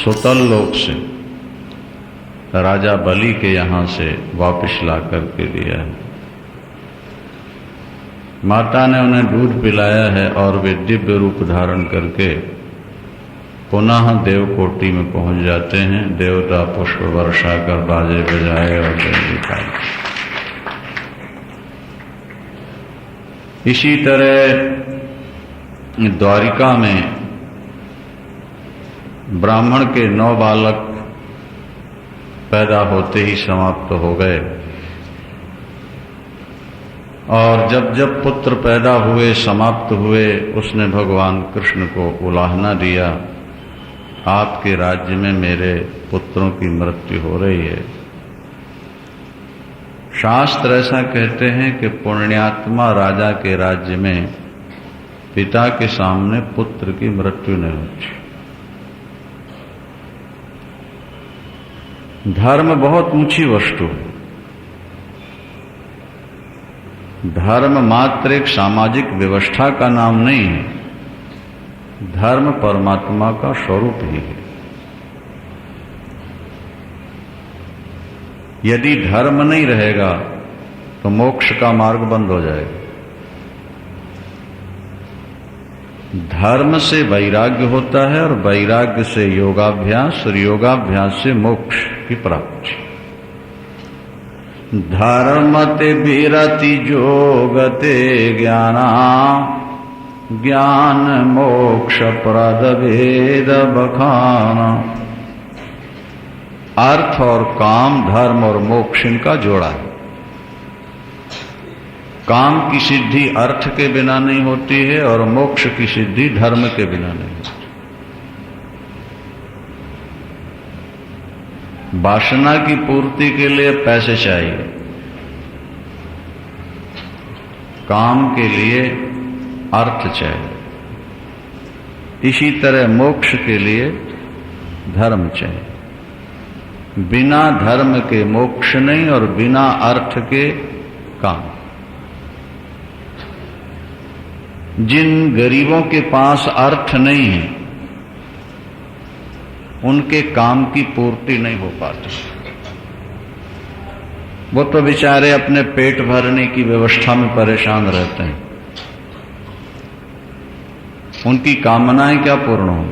सुतल लोक से राजा बलि के यहाँ से वापस ला करके दिया है। माता ने उन्हें दूध पिलाया है और वे दिव्य रूप धारण करके पुनः देवकोटि में पहुंच जाते हैं। देवता पुष्प वर्षा कर बाजे बजाए और दिखाए। इसी तरह द्वारिका में ब्राह्मण के 9 बालक पैदा होते ही समाप्त हो गए और जब जब पुत्र पैदा हुए समाप्त हुए उसने भगवान कृष्ण को उलाहना दिया, आपके राज्य में मेरे पुत्रों की मृत्यु हो रही है। शास्त्र ऐसा कहते हैं कि पुण्यात्मा राजा के राज्य में पिता के सामने पुत्र की मृत्यु नहीं होती। धर्म बहुत ऊंची वस्तु है। धर्म मात्र एक सामाजिक व्यवस्था का नाम नहीं है, धर्म परमात्मा का स्वरूप ही है। यदि धर्म नहीं रहेगा तो मोक्ष का मार्ग बंद हो जाएगा। धर्म से वैराग्य होता है और वैराग्य से योगाभ्यास और योगाभ्यास से मोक्ष की प्राप्ति। धर्मते विरति जोगते ज्ञाना ज्ञान मोक्ष प्रद वेद बखाना। अर्थ और काम, धर्म और मोक्ष इनका जोड़ा है। काम की सिद्धि अर्थ के बिना नहीं होती है और मोक्ष की सिद्धि धर्म के बिना नहीं होती। वासना की पूर्ति के लिए पैसे चाहिए, काम के लिए अर्थ चाहिए। इसी तरह मोक्ष के लिए धर्म चाहिए। बिना धर्म के मोक्ष नहीं और बिना अर्थ के काम। जिन गरीबों के पास अर्थ नहीं है उनके काम की पूर्ति नहीं हो पाती। वो तो बेचारे अपने पेट भरने की व्यवस्था में परेशान रहते हैं। उनकी कामनाएं क्या पूर्ण हो।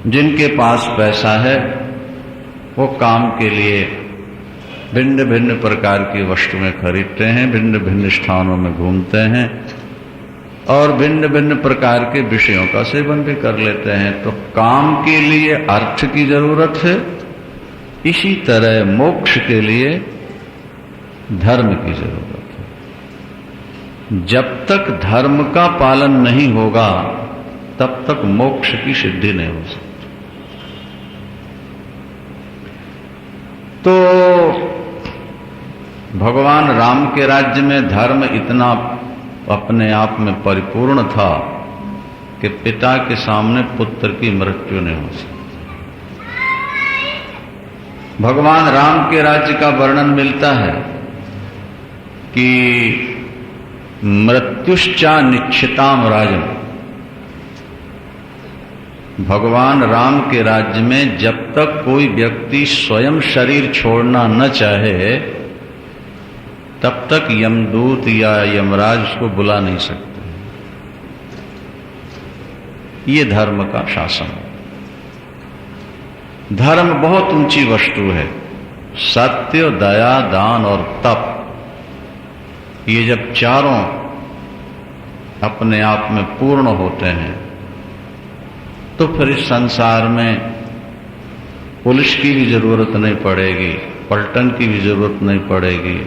जिनके पास पैसा है वो काम के लिए भिन्न भिन्न प्रकार की वस्तुएं खरीदते हैं, भिन्न भिन्न स्थानों में घूमते हैं और भिन्न भिन्न प्रकार के विषयों का सेवन भी कर लेते हैं। तो काम के लिए अर्थ की जरूरत है, इसी तरह मोक्ष के लिए धर्म की जरूरत है। जब तक धर्म का पालन नहीं होगा तब तक मोक्ष की सिद्धि नहीं हो सकती। तो भगवान राम के राज्य में धर्म इतना अपने आप में परिपूर्ण था कि पिता के सामने पुत्र की मृत्यु नहीं हो सकती। भगवान राम के राज्य का वर्णन मिलता है कि मृत्युश्चा निश्चिताम राजन। भगवान राम के राज्य में जब तक कोई व्यक्ति स्वयं शरीर छोड़ना न चाहे तब तक यमदूत या यमराज उसको बुला नहीं सकते। ये धर्म का शासन है। धर्म बहुत ऊंची वस्तु है। सत्य, दया, दान और तप, ये जब चारों अपने आप में पूर्ण होते हैं तो फिर इस संसार में पुलिस की भी जरूरत नहीं पड़ेगी, पलटन की भी जरूरत नहीं पड़ेगी,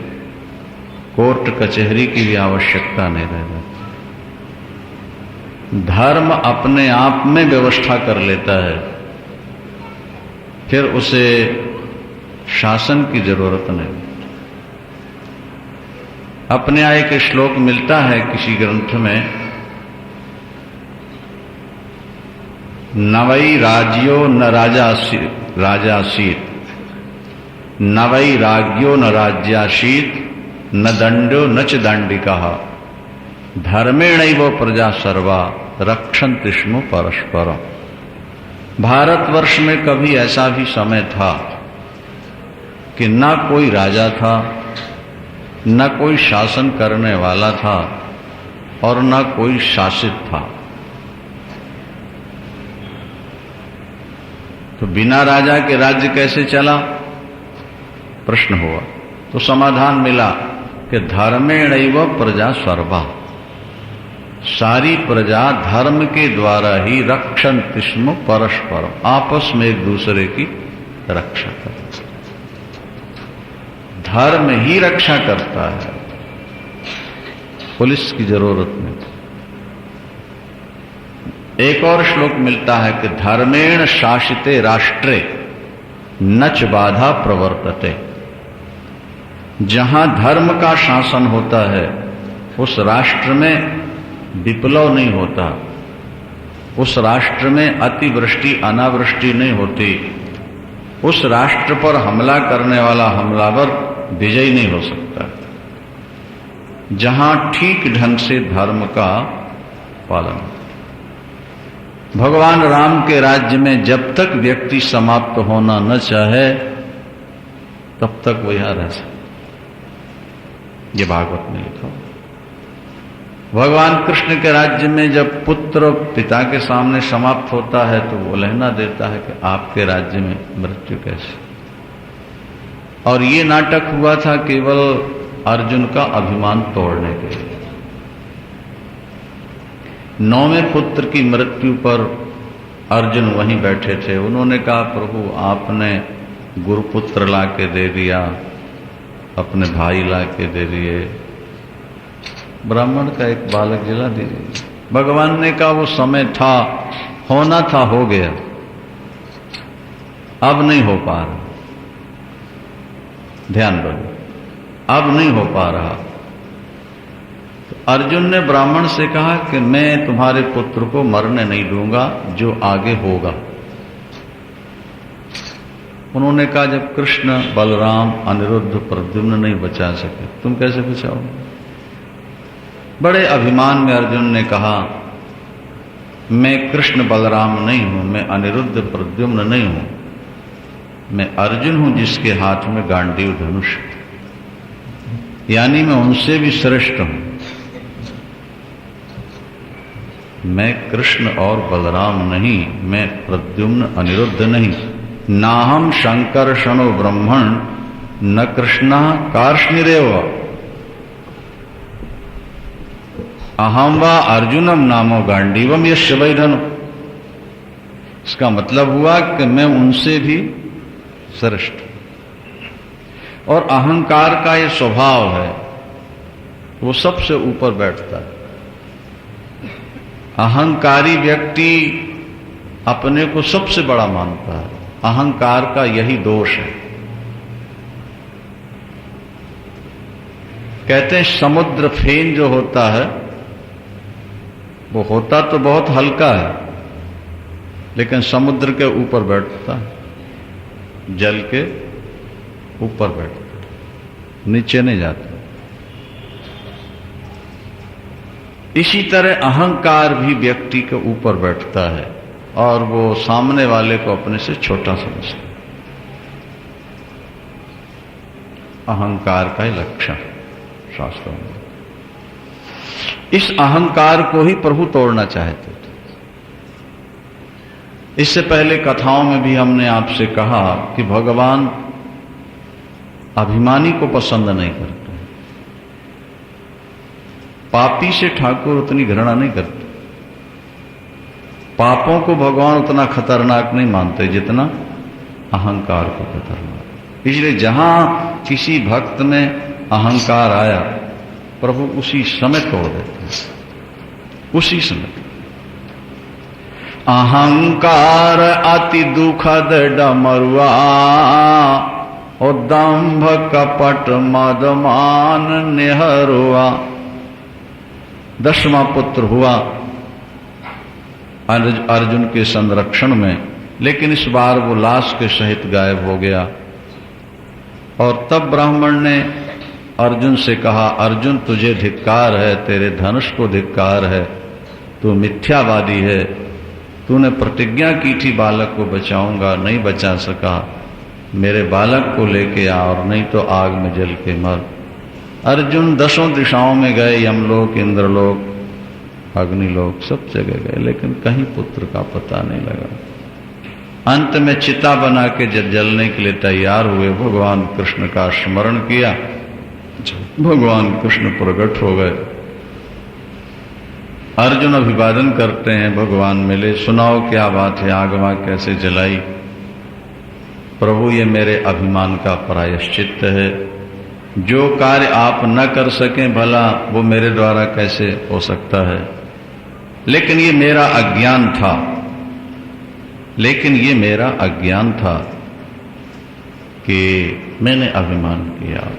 कोर्ट कचहरी की भी आवश्यकता नहीं रह जाती। धर्म अपने आप में व्यवस्था कर लेता है, फिर उसे शासन की जरूरत नहीं। अपने यहाँ एक श्लोक मिलता है किसी ग्रंथ में, न वै राज्यो न राजासीत, न वै राज्यो न राज्यासीत, न दंडो न च दंडिका, धर्मेणैव प्रजा सर्वा रक्षन्ति स्म परस्परम। भारतवर्ष में कभी ऐसा भी समय था कि न कोई राजा था, न कोई शासन करने वाला था और न कोई शासित था। तो बिना राजा के राज्य कैसे चला, प्रश्न हुआ। तो समाधान मिला कि धर्मेणैव प्रजा सर्वा, सारी प्रजा धर्म के द्वारा ही रक्षन्ति स्म परस्परम, आपस में एक दूसरे की रक्षा करते। धर्म ही रक्षा करता है, पुलिस की जरूरत नहीं। एक और श्लोक मिलता है कि धर्मेण शासिते राष्ट्रे नच बाधा प्रवर्तते। जहां धर्म का शासन होता है उस राष्ट्र में विप्लव नहीं होता, उस राष्ट्र में अतिवृष्टि अनावृष्टि नहीं होती, उस राष्ट्र पर हमला करने वाला हमलावर विजयी नहीं हो सकता। जहां ठीक ढंग से धर्म का पालन। भगवान राम के राज्य में जब तक व्यक्ति समाप्त होना न चाहे तब तक वो यहां रह सकता। ये भागवत में लिखा। भगवान कृष्ण के राज्य में जब पुत्र पिता के सामने समाप्त होता है तो वो लहना देता है कि आपके राज्य में मृत्यु कैसे। और ये नाटक हुआ था केवल अर्जुन का अभिमान तोड़ने के लिए। 9वें पुत्र की मृत्यु पर अर्जुन वहीं बैठे थे। उन्होंने कहा, प्रभु आपने गुरुपुत्र ला के दे दिया, अपने भाई ला के दे दिए, ब्राह्मण का एक बालक जिला दीजिए। भगवान ने कहा वो समय था, होना था, हो गया, अब नहीं हो पा रहा। ध्यान रखो, अब नहीं हो पा रहा। तो अर्जुन ने ब्राह्मण से कहा कि मैं तुम्हारे पुत्र को मरने नहीं दूंगा, जो आगे होगा। उन्होंने कहा, जब कृष्ण बलराम अनिरुद्ध प्रद्युम्न नहीं बचा सके, तुम कैसे बचाओगे? बड़े अभिमान में अर्जुन ने कहा, मैं कृष्ण बलराम नहीं हूं, मैं अनिरुद्ध प्रद्युम्न नहीं हूं, मैं अर्जुन हूं जिसके हाथ में गांडीव धनुष, यानी मैं उनसे भी श्रेष्ठ हूं। मैं कृष्ण और बलराम नहीं, मैं प्रद्युम्न अनिरुद्ध नहीं। नाहम शंकर्षणो ब्रह्मण न कृष्ण कार्ष्णिरेव अहम व अर्जुनम नामो गांडीवम यस्य वै धनु। इसका मतलब हुआ कि मैं उनसे भी श्रेष्ठ। और अहंकार का ये स्वभाव है, वो सबसे ऊपर बैठता है। अहंकारी व्यक्ति अपने को सबसे बड़ा मानता है। अहंकार का यही दोष है। कहते हैं समुद्र फेन जो होता है वो होता तो बहुत हल्का है, लेकिन समुद्र के ऊपर बैठता है, जल के ऊपर बैठता है, नीचे नहीं जाता। इसी तरह अहंकार भी व्यक्ति के ऊपर बैठता है और वो सामने वाले को अपने से छोटा समझता है। अहंकार का ही लक्षण शास्त्रों में। इस अहंकार को ही प्रभु तोड़ना चाहते थे। इससे पहले कथाओं में भी हमने आपसे कहा कि भगवान अभिमानी को पसंद नहीं करते। पापी से ठाकुर उतनी घृणा नहीं करते। पापों को भगवान उतना खतरनाक नहीं मानते जितना अहंकार को खतरनाक। इसलिए जहां किसी भक्त में अहंकार आया, प्रभु उसी समय तोड़ देते हैं, उसी समय। अहंकार अति दुखद डमरुआ और दंभ कपट मदमान निहरुआ। 10वां पुत्र हुआ अर्जुन के संरक्षण में, लेकिन इस बार वो लाश के सहित गायब हो गया। और तब ब्राह्मण ने अर्जुन से कहा, अर्जुन तुझे धिक्कार है, तेरे धनुष को धिक्कार है, तू मिथ्यावादी है, तूने प्रतिज्ञा की थी बालक को बचाऊंगा, नहीं बचा सका, मेरे बालक को लेके आ और नहीं तो आग में जल के मर। अर्जुन 10 दिशाओं में गए, यमलोक, इंद्रलोक, अग्निलोक, सब जगह गए, लेकिन कहीं पुत्र का पता नहीं लगा। अंत में चिता बना के जब जलने के लिए तैयार हुए, भगवान कृष्ण का स्मरण किया, भगवान कृष्ण प्रकट हो गए। अर्जुन अभिवादन करते हैं, भगवान मिले, सुनाओ क्या बात है, आग वाग कैसे जलाई? प्रभु ये मेरे अभिमान का प्रायश्चित्त है, जो कार्य आप न कर सकें भला वो मेरे द्वारा कैसे हो सकता है, लेकिन ये मेरा अज्ञान था, लेकिन ये मेरा अज्ञान था कि मैंने अभिमान किया।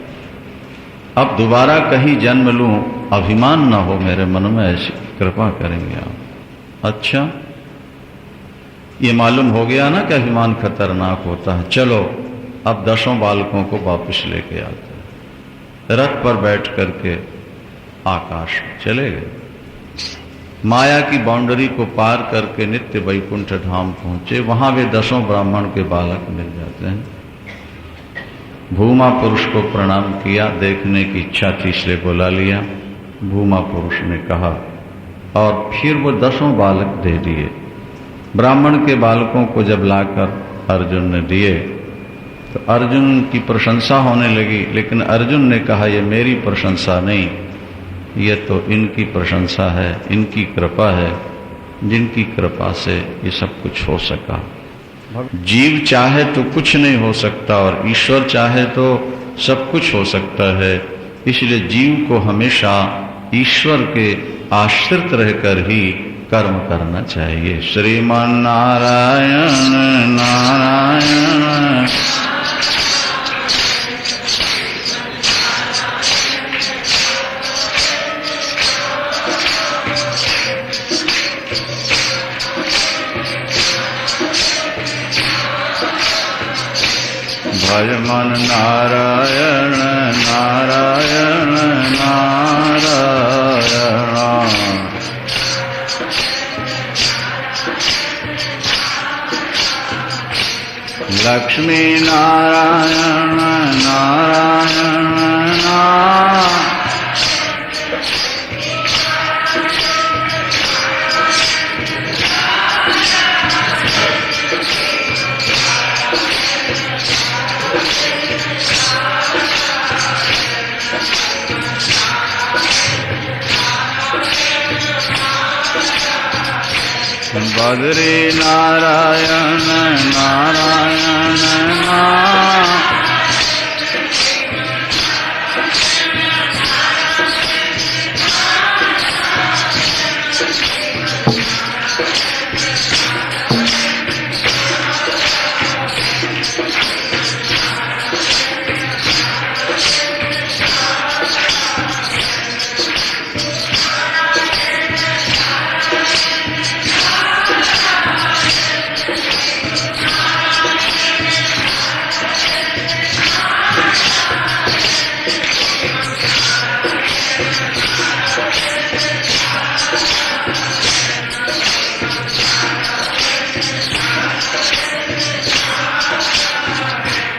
अब दोबारा कहीं जन्म लूं, अभिमान ना हो मेरे मन में, ऐसी कृपा करेंगे आप। अच्छा, ये मालूम हो गया ना कि अभिमान खतरनाक होता है। चलो अब 10 बालकों को वापस लेके आते हैं। रथ पर बैठ करके आकाश में चले गए, माया की बाउंड्री को पार करके नित्य वैकुंठ धाम पहुंचे। वहां वे 10 ब्राह्मण के बालक मिल जाते हैं। भूमा पुरुष को प्रणाम किया, देखने की इच्छा थी इसलिए बुला लिया। भूमा पुरुष ने कहा और फिर वो 10 बालक दे दिए। ब्राह्मण के बालकों को जब लाकर अर्जुन ने दिए तो अर्जुन की प्रशंसा होने लगी, लेकिन अर्जुन ने कहा ये मेरी प्रशंसा नहीं, ये तो इनकी प्रशंसा है, इनकी कृपा है, जिनकी कृपा से ये सब कुछ हो सका। जीव चाहे तो कुछ नहीं हो सकता और ईश्वर चाहे तो सब कुछ हो सकता है, इसलिए जीव को हमेशा ईश्वर के आश्रित रहकर ही कर्म करना चाहिए। श्रीमान नारायण नारायण। भजमन नारायण नारायण नारायण। लक्ष्मी नारायण नारायण नारायण। बद्री नारायण नारायण नारायण।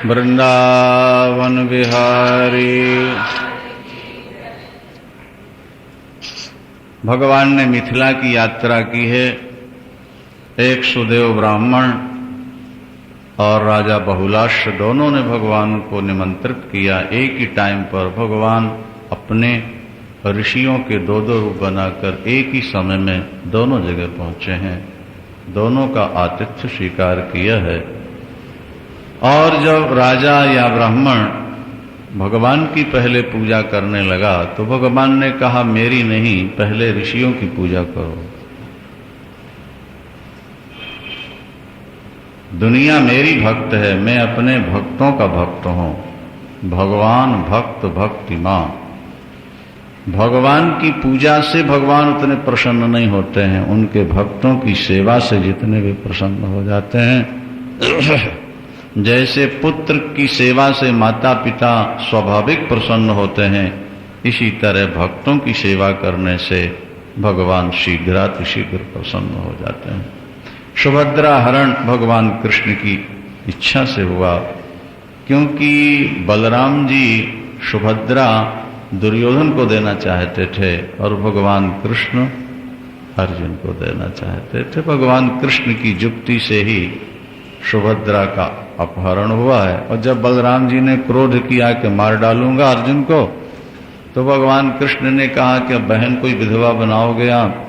वृंदावन विहारी। भगवान ने मिथिला की यात्रा की है। एक सुदेव ब्राह्मण और राजा बहुलाश्व दोनों ने भगवान को निमंत्रित किया। एक ही टाइम पर भगवान अपने ऋषियों के 2-2 रूप बनाकर एक ही समय में दोनों जगह पहुंचे हैं, दोनों का आतिथ्य स्वीकार किया है। और जब राजा या ब्राह्मण भगवान की पहले पूजा करने लगा तो भगवान ने कहा मेरी नहीं, पहले ऋषियों की पूजा करो। दुनिया मेरी भक्त है, मैं अपने भक्तों का भक्त हूं। भगवान भक्त भक्तिमान। भगवान की पूजा से भगवान उतने प्रसन्न नहीं होते हैं, उनके भक्तों की सेवा से जितने भी प्रसन्न हो जाते हैं। जैसे पुत्र की सेवा से माता पिता स्वाभाविक प्रसन्न होते हैं, इसी तरह भक्तों की सेवा करने से भगवान शीघ्रातिशीघ्र प्रसन्न हो जाते हैं। सुभद्रा हरण भगवान कृष्ण की इच्छा से हुआ, क्योंकि बलराम जी सुभद्रा दुर्योधन को देना चाहते थे और भगवान कृष्ण अर्जुन को देना चाहते थे। भगवान कृष्ण की जुक्ति से ही सुभद्रा का अपहरण हुआ है। और जब बलराम जी ने क्रोध किया कि मार डालूंगा अर्जुन को, तो भगवान कृष्ण ने कहा कि अब बहन कोई विधवा बनाओगे आप,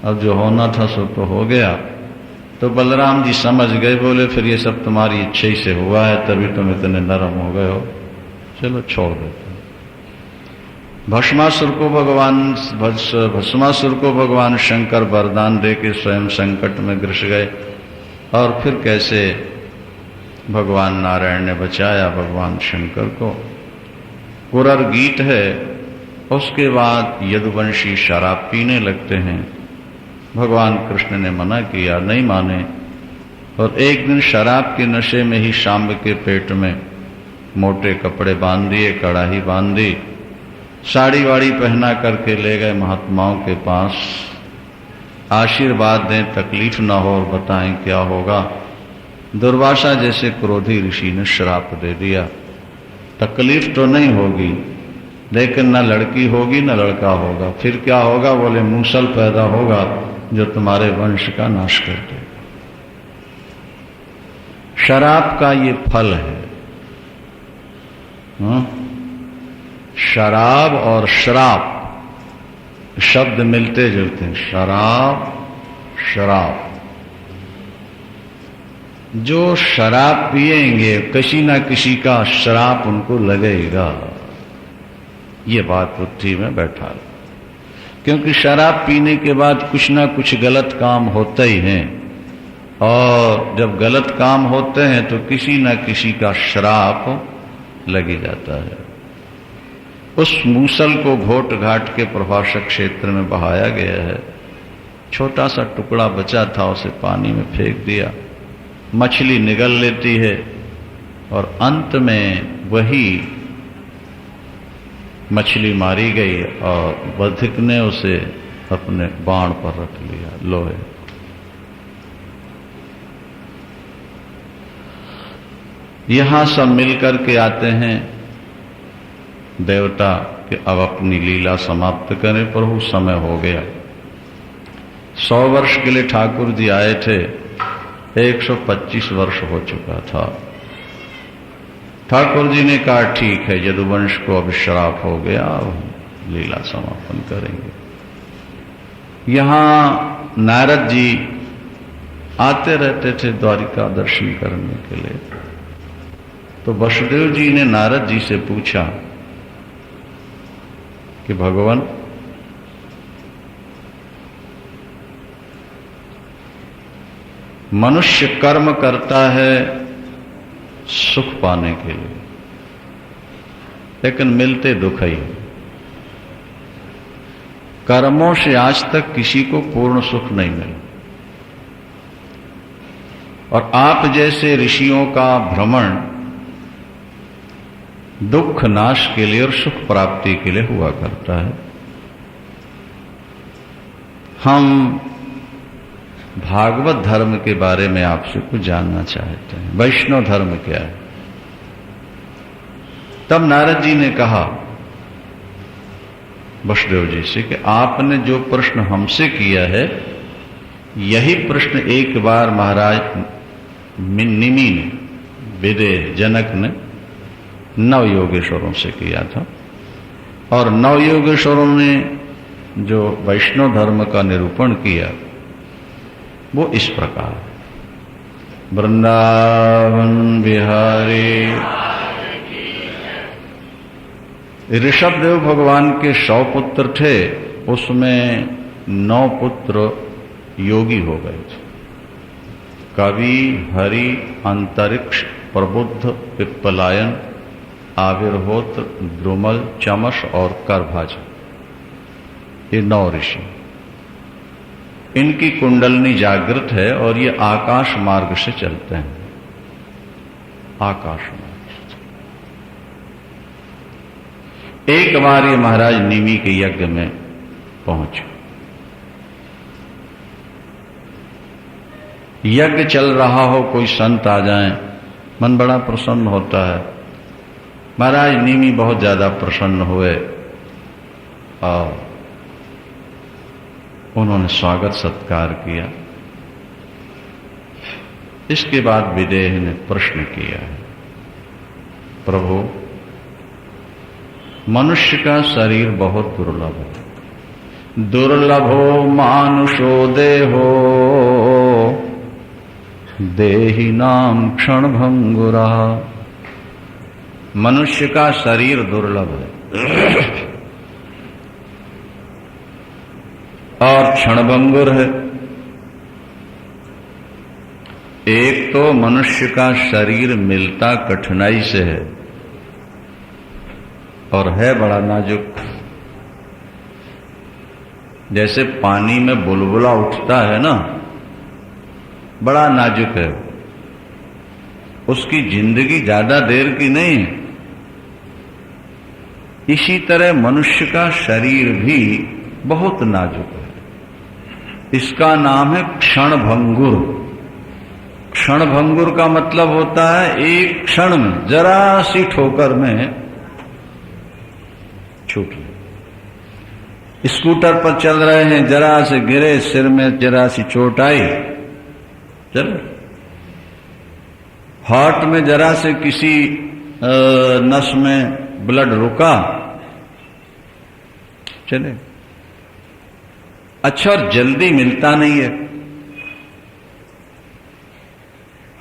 अब जो होना था सो तो हो गया। तो बलराम जी समझ गए, बोले फिर ये सब तुम्हारी इच्छा ही से हुआ है, तभी तुम इतने नरम हो गए हो, चलो छोड़ देते। भस्मासुर को भगवान शंकर वरदान दे के स्वयं संकट में ग्रस गए, और फिर कैसे भगवान नारायण ने बचाया भगवान शंकर को। कुरर गीत है, उसके बाद यदुवंशी शराब पीने लगते हैं। भगवान कृष्ण ने मना किया, नहीं माने, और एक दिन शराब के नशे में ही शांब के पेट में मोटे कपड़े बांध दिए, कड़ाही बांध दी, साड़ी वाड़ी पहना करके ले गए महात्माओं के पास, आशीर्वाद दें, तकलीफ ना हो और बताएं क्या होगा। दुर्वासा जैसे क्रोधी ऋषि ने श्राप दे दिया, तकलीफ तो नहीं होगी, लेकिन न लड़की होगी न लड़का होगा। फिर क्या होगा? बोले मूसल पैदा होगा जो तुम्हारे वंश का नाश कर देगा। शराब का ये फल है। शराब और श्राप शब्द मिलते जुलते हैं। शराब शराब, जो शराब पिएंगे किसी ना किसी का श्राप उनको लगेगा, ये बात बुद्धि में बैठा लो। क्योंकि शराब पीने के बाद कुछ ना कुछ गलत काम होते ही हैं, और जब गलत काम होते हैं तो किसी ना किसी का श्राप लग ही जाता है। उस मूसल को घोट घाट के प्रभाषक क्षेत्र में बहाया गया है। छोटा सा टुकड़ा बचा था, उसे पानी में फेंक दिया, मछली निगल लेती है, और अंत में वही मछली मारी गई और बधिक ने उसे अपने बाण पर रख लिया, लोहे। यहां सब मिलकर के आते हैं देवता कि अब अपनी लीला समाप्त करें, प्रभु समय हो गया। 100 वर्ष के लिए ठाकुर जी आए थे, 125 वर्ष हो चुका था। ठाकुर जी ने कहा ठीक है, यदुवंश को अब श्राप हो गया, अब लीला समापन करेंगे। यहां नारद जी आते रहते थे द्वारिका दर्शन करने के लिए। तो वसुदेव जी ने नारद जी से पूछा कि भगवान, मनुष्य कर्म करता है सुख पाने के लिए, लेकिन मिलते दुख ही। कर्मों से आज तक किसी को पूर्ण सुख नहीं मिला, और आप जैसे ऋषियों का भ्रमण दुख नाश के लिए और सुख प्राप्ति के लिए हुआ करता है। हम भागवत धर्म के बारे में आपसे कुछ जानना चाहते हैं। वैष्णव धर्म क्या है? तब नारद जी ने कहा वसुदेव जी से कि आपने जो प्रश्न हमसे किया है, यही प्रश्न एक बार महाराज निमि ने, विदेह जनक ने नव योगेश्वरों से किया था। और नव योगेश्वरों ने जो वैष्णव धर्म का निरूपण किया वो इस प्रकार: वृंदावन बिहारी। ऋषभदेव भगवान के 100 पुत्र थे, उसमें 9 पुत्र योगी हो गए थे। कवि, हरि, अंतरिक्ष, प्रबुद्ध, पिप्पलायन, आविर्होत्र, द्रुमल, चमस और करभाज, ये 9 ऋषि। इनकी कुंडलनी जागृत है और ये आकाश मार्ग से चलते हैं। आकाश मार्ग। एक बार ये महाराज निमि के यज्ञ में पहुंचे। यज्ञ चल रहा हो, कोई संत आ जाए, मन बड़ा प्रसन्न होता है। महाराज निमी बहुत ज्यादा प्रसन्न हुए और उन्होंने स्वागत सत्कार किया। इसके बाद विदेह ने प्रश्न किया है, प्रभु मनुष्य का शरीर बहुत दुर्लभ है, दुर्लभो मानुषो देहो देहि नाम क्षण भंगुरा। मनुष्य का शरीर दुर्लभ है और क्षणभंगुर है। एक तो मनुष्य का शरीर मिलता कठिनाई से है और है बड़ा नाजुक। जैसे पानी में बुलबुला उठता है ना, बड़ा नाजुक है, उसकी जिंदगी ज्यादा देर की नहीं है। इसी तरह मनुष्य का शरीर भी बहुत नाजुक है। इसका नाम है क्षणभंगुर। क्षणभंगुर का मतलब होता है एक क्षण में, जरा सी ठोकर में छूट गए। स्कूटर पर चल रहे हैं, जरा से गिरे, सिर में जरा सी चोट आई, चल। हार्ट में जरा से किसी नस में ब्लड रुका, चले। अच्छा, और जल्दी मिलता नहीं है।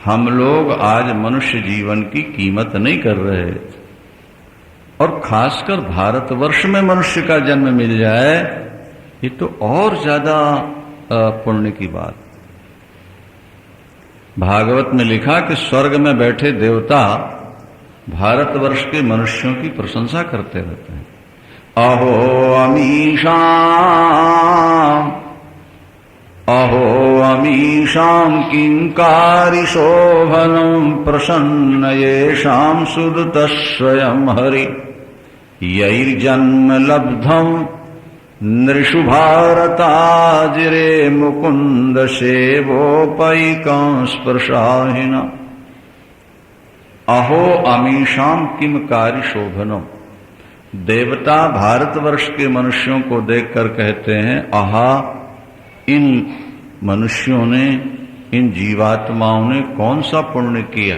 हम लोग आज मनुष्य जीवन की कीमत नहीं कर रहे, और खासकर भारतवर्ष में मनुष्य का जन्म मिल जाए, ये तो और ज्यादा पुण्य की बात। भागवत में लिखा कि स्वर्ग में बैठे देवता भारतवर्ष के मनुष्यों की प्रशंसा करते रहते हैं। अहो अमीशां किंकारी शोभनं प्रसन्न येषां सुदतस्वयं हरि यैर्जन्म लब्धं नृषु भारताजिरे मुकुंद सेवोपैकं स्पर्शाहिना। अहो अमीशां किंकारी शोभनम। देवता भारतवर्ष के मनुष्यों को देखकर कहते हैं, आहा, इन मनुष्यों ने, इन जीवात्माओं ने कौन सा पुण्य किया,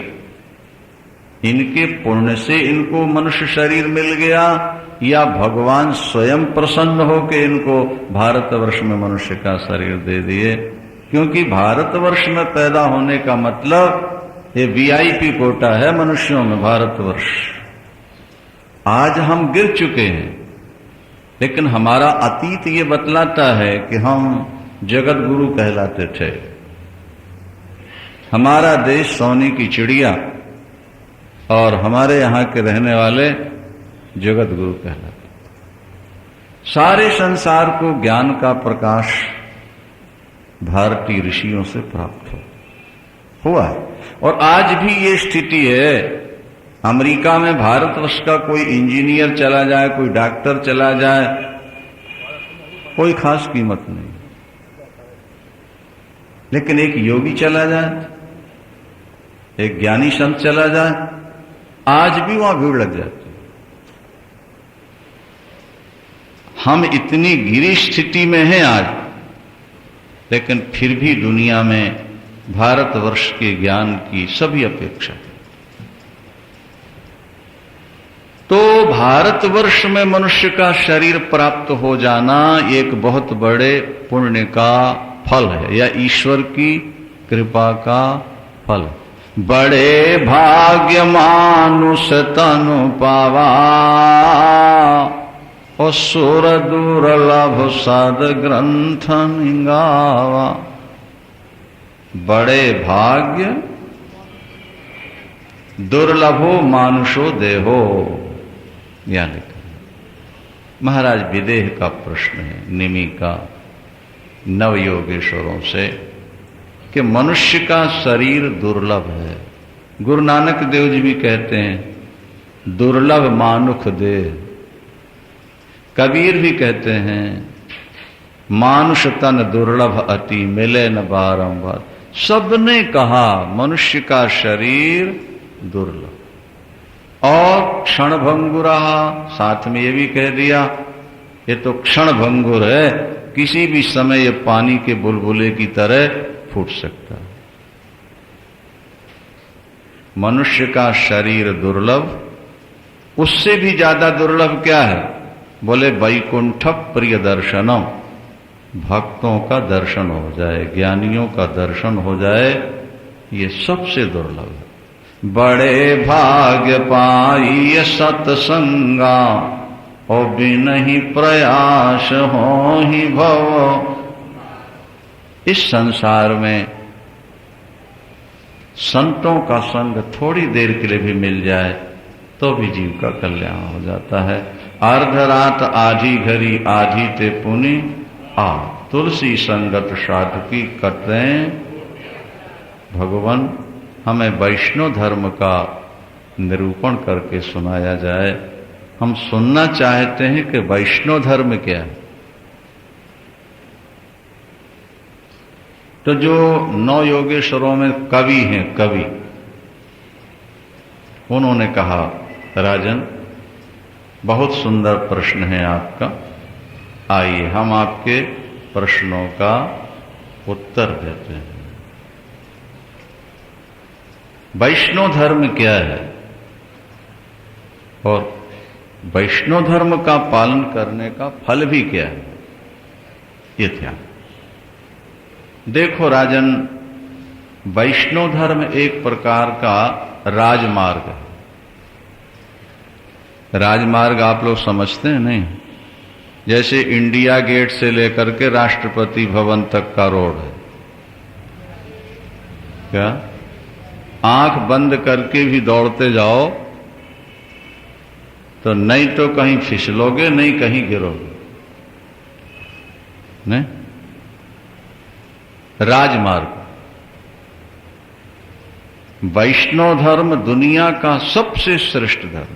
इनके पुण्य से इनको मनुष्य शरीर मिल गया, या भगवान स्वयं प्रसन्न होकर इनको भारतवर्ष में मनुष्य का शरीर दे दिए। क्योंकि भारतवर्ष में पैदा होने का मतलब ये वीआईपी कोटा है मनुष्यों में, भारतवर्ष। आज हम गिर चुके हैं, लेकिन हमारा अतीत ये बतलाता है कि हम जगत गुरु कहलाते थे। हमारा देश सोने की चिड़िया, और हमारे यहां के रहने वाले जगत गुरु कहलाते। सारे संसार को ज्ञान का प्रकाश भारतीय ऋषियों से प्राप्त हुआ है, और आज भी ये स्थिति है। अमेरिका में भारतवर्ष का कोई इंजीनियर चला जाए, कोई डॉक्टर चला जाए, कोई खास कीमत नहीं। लेकिन एक योगी चला जाए, एक ज्ञानी संत चला जाए, आज भी वहां भीड़ लग जाती है। हम इतनी गिरी स्थिति में हैं आज, लेकिन फिर भी दुनिया में भारतवर्ष के ज्ञान की सभी अपेक्षा है। तो भारतवर्ष में मनुष्य का शरीर प्राप्त हो जाना एक बहुत बड़े पुण्य का फल है, या ईश्वर की कृपा का फल। बड़े भाग्य मानुष तनु पावा, असुर दुर्लभ सद ग्रंथ निगावा। बड़े भाग्य दुर्लभो मानुषो देहो, यानी महाराज विदेह का प्रश्न है निमि का नवयोगेश्वरों से कि मनुष्य का शरीर दुर्लभ है। गुरु नानक देव जी भी कहते हैं दुर्लभ मानुख देह। कबीर भी कहते हैं मानुष तन दुर्लभ अति, मिले न बारंबार। सबने कहा मनुष्य का शरीर दुर्लभ और क्षणभंगुर रहा। साथ में ये भी कह दिया ये तो क्षणभंगुर है, किसी भी समय ये पानी के बुलबुले की तरह फूट सकता है। मनुष्य का शरीर दुर्लभ, उससे भी ज्यादा दुर्लभ क्या है? बोले वैकुंठ प्रिय दर्शनम, भक्तों का दर्शन हो जाए, ज्ञानियों का दर्शन हो जाए, ये सबसे दुर्लभ है। बड़े भाग्य पाई सत्संगा और बिनहि प्रयास हो ही भव। इस संसार में संतों का संग थोड़ी देर के लिए भी मिल जाए तो भी जीव का कल्याण हो जाता है। अर्धरात आधी घड़ी आधी ते पुनि आ, तुलसी संगत साधकी कटें। भगवान हमें वैष्णव धर्म का निरूपण करके सुनाया जाए। हम सुनना चाहते हैं कि वैष्णव धर्म क्या है। तो जो 9 योगेश्वरों में कवि हैं, कवि, उन्होंने कहा राजन बहुत सुंदर प्रश्न है आपका, आइए हम आपके प्रश्नों का उत्तर देते हैं। वैष्णव धर्म क्या है और वैष्णव धर्म का पालन करने का फल भी क्या है, ये ध्यान। देखो राजन, वैष्णव धर्म एक प्रकार का राजमार्ग है। राजमार्ग आप लोग समझते हैं नहीं? जैसे इंडिया गेट से लेकर के राष्ट्रपति भवन तक का रोड है, क्या आंख बंद करके भी दौड़ते जाओ तो नहीं तो कहीं फिसलोगे, नहीं कहीं गिरोगे, नहीं? राजमार्ग। वैष्णव धर्म दुनिया का सबसे श्रेष्ठ धर्म।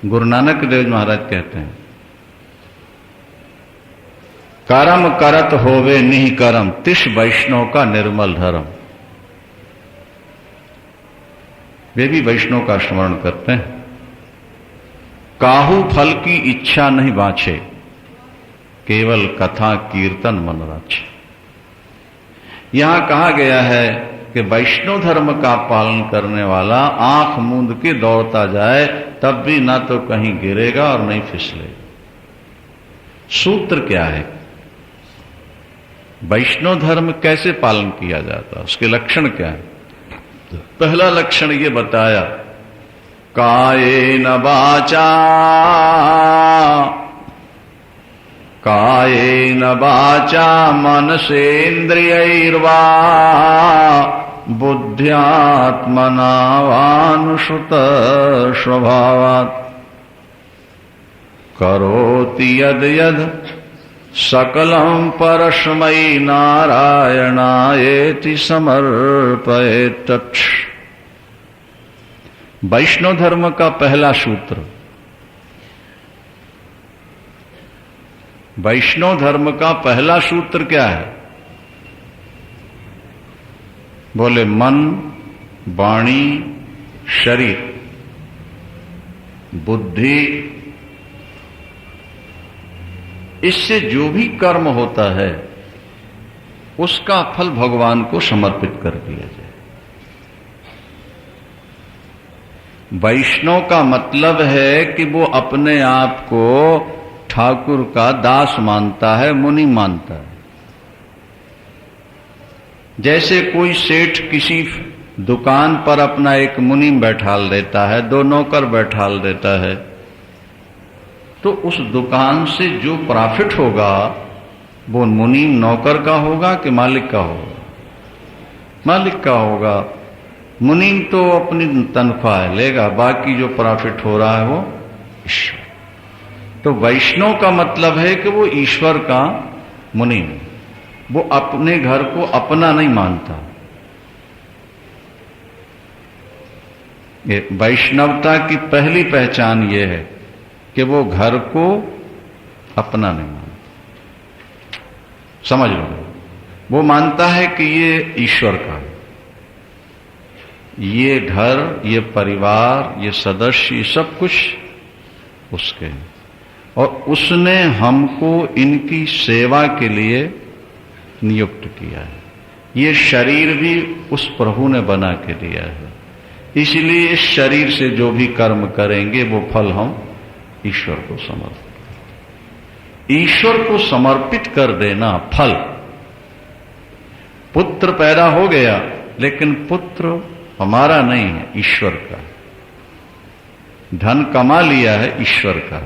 गुरु नानक देव महाराज कहते हैं कर्म करत होवे निहि कर्म, तिस वैष्णव का निर्मल धर्म। वे भी वैष्णव का स्मरण करते हैं। काहू फल की इच्छा नहीं बांछे, केवल कथा कीर्तन मन राचे। यहां कहा गया है कि वैष्णव धर्म का पालन करने वाला आंख मूंद के दौड़ता जाए तब भी ना तो कहीं गिरेगा और नहीं फिसलेगा। सूत्र क्या है? वैष्णव धर्म कैसे पालन किया जाता है, उसके लक्षण क्या है? पहला लक्षण ये बताया, कायेन वाचा, कायेन वाचा मनसेन्द्रियैर्वा बुद्ध्यात्मना वानुसुत स्वभावात् करोति यद यद सकलं परस्मै नारायणायेति समर्पयेत्। वैष्णव धर्म का पहला सूत्र, वैष्णव धर्म का पहला सूत्र क्या है? बोले मन, वाणी, शरीर, बुद्धि, इससे जो भी कर्म होता है उसका फल भगवान को समर्पित कर दिया जाए। वैष्णव का मतलब है कि वो अपने आप को ठाकुर का दास मानता है, मुनि मानता है। जैसे कोई सेठ किसी दुकान पर अपना एक मुनि बैठाल देता है, 2 नौकर बैठाल देता है, तो उस दुकान से जो प्रॉफिट होगा वो मुनि नौकर का होगा कि मालिक का होगा? मालिक का होगा। मुनि तो अपनी तनख्वाह लेगा, बाकी जो प्रॉफिट हो रहा है वो ईश्वर। तो वैष्णव का मतलब है कि वो ईश्वर का मुनि, वो अपने घर को अपना नहीं मानता। ये वैष्णवता की पहली पहचान ये है कि वो घर को अपना नहीं मानता। समझ लो, वो मानता है कि ये ईश्वर का है, ये घर, ये परिवार, ये सदस्य, ये सब कुछ उसके हैं और उसने हमको इनकी सेवा के लिए नियुक्त किया है। ये शरीर भी उस प्रभु ने बना के दिया है, इसलिए इस शरीर से जो भी कर्म करेंगे वो फल हम ईश्वर को ईश्वर को समर्पित कर देना फल। पुत्र पैदा हो गया, लेकिन पुत्र हमारा नहीं है, ईश्वर का। धन कमा लिया है, ईश्वर का।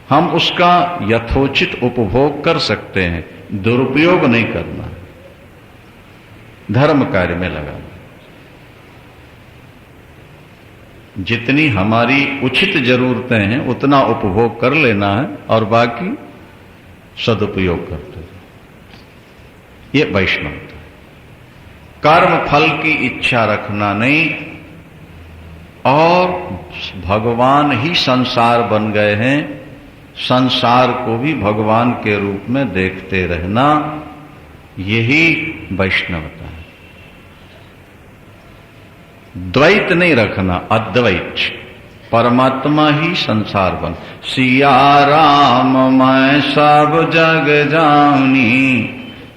हम उसका यथोचित उपभोग कर सकते हैं, दुरुपयोग नहीं करना, धर्म कार्य में लगाना। जितनी हमारी उचित जरूरतें हैं उतना उपभोग कर लेना है और बाकी सदुपयोग करते हैं। ये वैष्णवता। कर्म फल की इच्छा रखना नहीं, और भगवान ही संसार बन गए हैं, संसार को भी भगवान के रूप में देखते रहना, यही वैष्णवता है। द्वैत नहीं रखना, अद्वैत। परमात्मा ही संसार बन। सिया राम मैं सब जग जानी,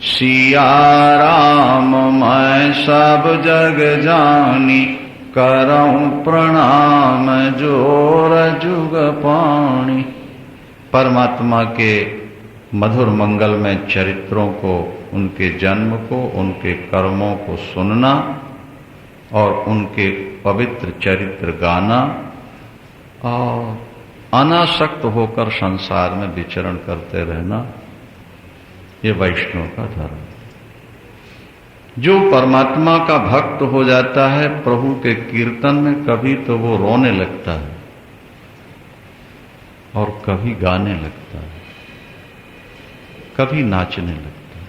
सिया राम मैं सब जग जानी, करऊं प्रणाम जोर जुग पाणी। परमात्मा के मधुर मंगलमय चरित्रों को, उनके जन्म को, उनके कर्मों को सुनना और उनके पवित्र चरित्र गाना और अनासक्त होकर संसार में विचरण करते रहना, ये वैष्णव का धर्म। जो परमात्मा का भक्त हो जाता है प्रभु के कीर्तन में, कभी तो वो रोने लगता है और कभी गाने लगता है, कभी नाचने लगता है।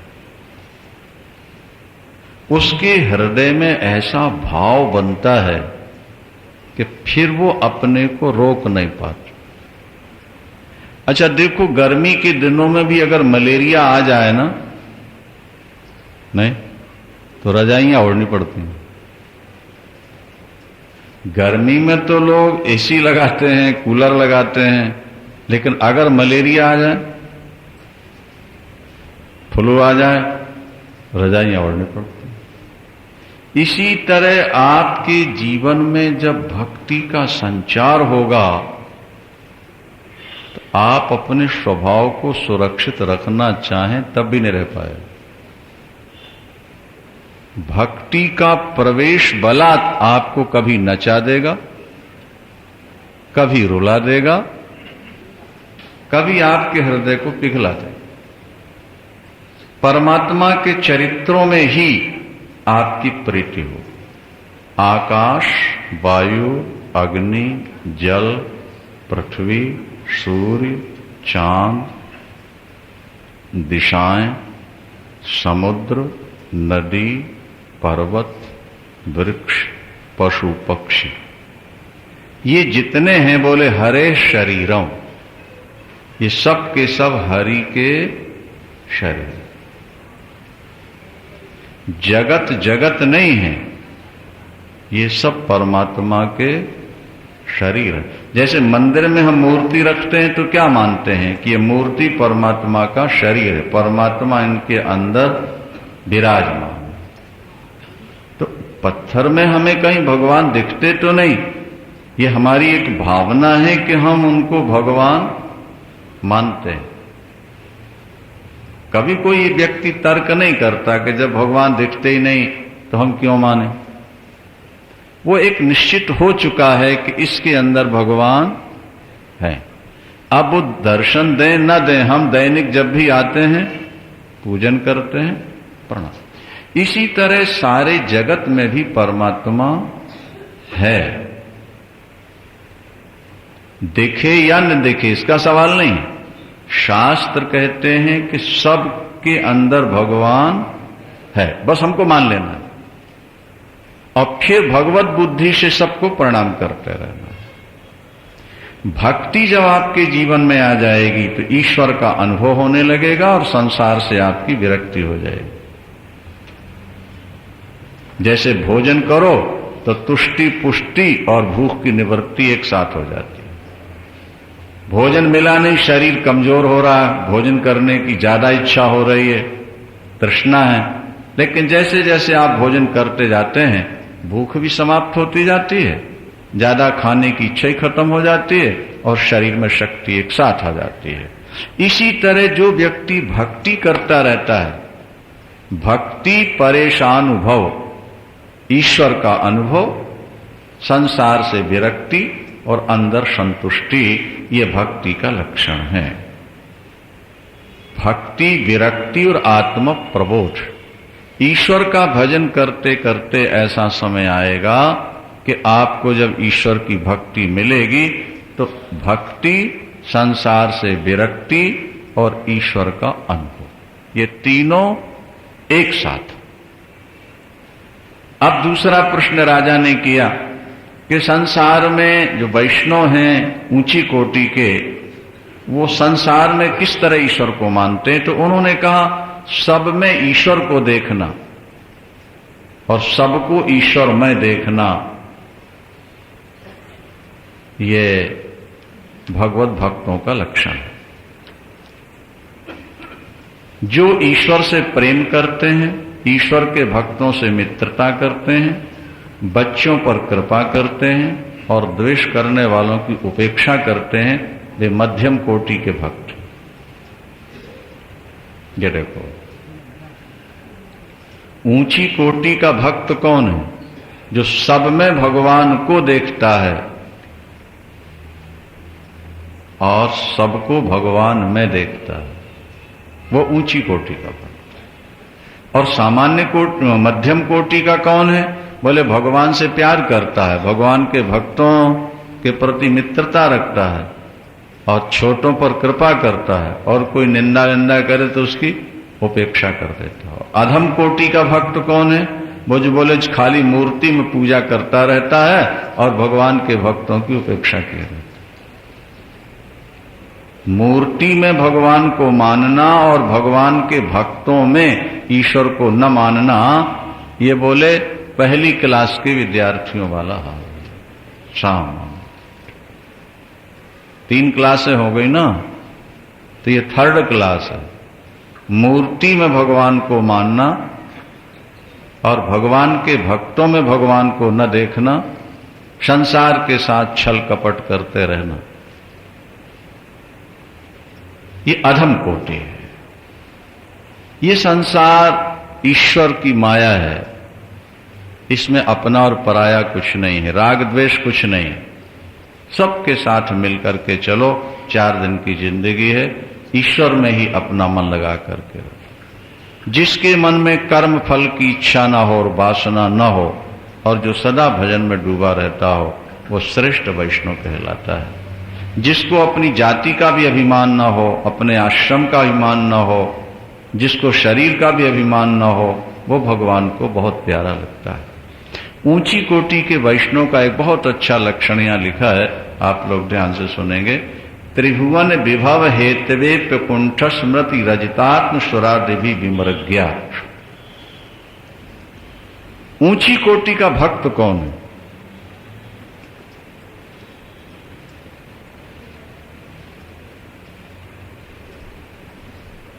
उसके हृदय में ऐसा भाव बनता है कि फिर वो अपने को रोक नहीं पाता। अच्छा देखो, गर्मी के दिनों में भी अगर मलेरिया आ जाए ना, नहीं तो रजाइयां ओढ़नी पड़ती हैं। गर्मी में तो लोग एसी लगाते हैं, कूलर लगाते हैं, लेकिन अगर मलेरिया आ जाए, फ्लू आ जाए, रजाइयां ओढ़नी पड़ती हैं। इसी तरह आपके जीवन में जब भक्ति का संचार होगा तो आप अपने स्वभाव को सुरक्षित रखना चाहें तब भी नहीं रह पाए। भक्ति का प्रवेश बलात् आपको कभी नचा देगा, कभी रुला देगा, कभी आपके हृदय को पिघला देगा। परमात्मा के चरित्रों में ही आपकी प्रीति हो। आकाश, वायु, अग्नि, जल, पृथ्वी, सूर्य, चांद, दिशाएं, समुद्र, नदी, पर्वत, वृक्ष, पशु, पक्षी, ये जितने हैं बोले हरे शरीरों, ये सब के सब हरि के शरीर। जगत जगत नहीं है, ये सब परमात्मा के शरीर है। जैसे मंदिर में हम मूर्ति रखते हैं तो क्या मानते हैं कि ये मूर्ति परमात्मा का शरीर है, परमात्मा इनके अंदर विराजमान। तो पत्थर में हमें कहीं भगवान दिखते तो नहीं, ये हमारी एक भावना है कि हम उनको भगवान मानते हैं। कभी कोई व्यक्ति तर्क नहीं करता कि जब भगवान दिखते ही नहीं तो हम क्यों माने। वो एक निश्चित हो चुका है कि इसके अंदर भगवान है। अब वो दर्शन दें न दें, हम दैनिक जब भी आते हैं पूजन करते हैं, प्रणाम। इसी तरह सारे जगत में भी परमात्मा है, दिखे या न दिखे इसका सवाल नहीं। शास्त्र कहते हैं कि सब के अंदर भगवान है, बस हमको मान लेना है और फिर भगवत बुद्धि से सबको प्रणाम करते रहना। भक्ति जब आपके जीवन में आ जाएगी तो ईश्वर का अनुभव होने लगेगा और संसार से आपकी विरक्ति हो जाएगी। जैसे भोजन करो तो तुष्टि पुष्टि और भूख की निवृत्ति एक साथ हो जाती है। भोजन मिला नहीं, शरीर कमजोर हो रहा है, भोजन करने की ज्यादा इच्छा हो रही है, तृष्णा है, लेकिन जैसे जैसे आप भोजन करते जाते हैं भूख भी समाप्त होती जाती है, ज्यादा खाने की इच्छा ही खत्म हो जाती है और शरीर में शक्ति एक साथ आ जाती है। इसी तरह जो व्यक्ति भक्ति करता रहता है, भक्ति परेशानुभव, ईश्वर का अनुभव, संसार से विरक्ति और अंदर संतुष्टि, ये भक्ति का लक्षण है। भक्ति, विरक्ति और आत्म प्रबोध। ईश्वर का भजन करते करते ऐसा समय आएगा कि आपको जब ईश्वर की भक्ति मिलेगी तो भक्ति, संसार से विरक्ति और ईश्वर का अनुभव, ये तीनों एक साथ। अब दूसरा प्रश्न राजा ने किया कि संसार में जो वैष्णव हैं ऊंची कोटि के, वो संसार में किस तरह ईश्वर को मानते हैं? तो उन्होंने कहा सब में ईश्वर को देखना और सबको ईश्वर में देखना, ये भगवत भक्तों का लक्षण है। जो ईश्वर से प्रेम करते हैं, ईश्वर के भक्तों से मित्रता करते हैं, बच्चों पर कृपा करते हैं और द्वेष करने वालों की उपेक्षा करते हैं, वे मध्यम कोटि के भक्त। ये देखो, ऊंची कोटि का भक्त कौन है? जो सब में भगवान को देखता है और सबको भगवान में देखता है, वो ऊंची कोटि का भक्त। और सामान्य कोटि, मध्यम कोटि का कौन है? बोले भगवान से प्यार करता है, भगवान के भक्तों के प्रति मित्रता रखता है और छोटों पर कृपा करता है, और कोई निंदा करे तो उसकी उपेक्षा कर देता है। अधम कोटि का भक्त कौन है? वो जो बोले खाली मूर्ति में पूजा करता रहता है और भगवान के भक्तों की उपेक्षा किए रहता है। मूर्ति में भगवान को मानना और भगवान के भक्तों में ईश्वर को न मानना, ये बोले पहली क्लास के विद्यार्थियों वाला हाल। शाम 3 क्लासें हो गई ना, तो ये 3rd क्लास है। मूर्ति में भगवान को मानना और भगवान के भक्तों में भगवान को न देखना, संसार के साथ छल कपट करते रहना, ये अधम कोटि है। ये संसार ईश्वर की माया है, इसमें अपना और पराया कुछ नहीं है, राग द्वेष कुछ नहीं है, सबके साथ मिलकर के चलो। 4 दिन की जिंदगी है, ईश्वर में ही अपना मन लगा करके रहो। जिसके मन में कर्म फल की इच्छा ना हो और वासना न हो और जो सदा भजन में डूबा रहता हो, वो श्रेष्ठ वैष्णव कहलाता है। जिसको अपनी जाति का भी अभिमान न हो, अपने आश्रम का अभिमान न हो, जिसको शरीर का भी अभिमान न हो, वो भगवान को बहुत प्यारा लगता है। ऊंची कोटि के वैष्णव का एक बहुत अच्छा लक्षण यहां लिखा है, आप लोग ध्यान से सुनेंगे। त्रिभुवन विभव हेतवे कुंठ स्मृति रजतात्म स्वरादिभि विमृग्या। ऊंची कोटि का भक्त कौन है?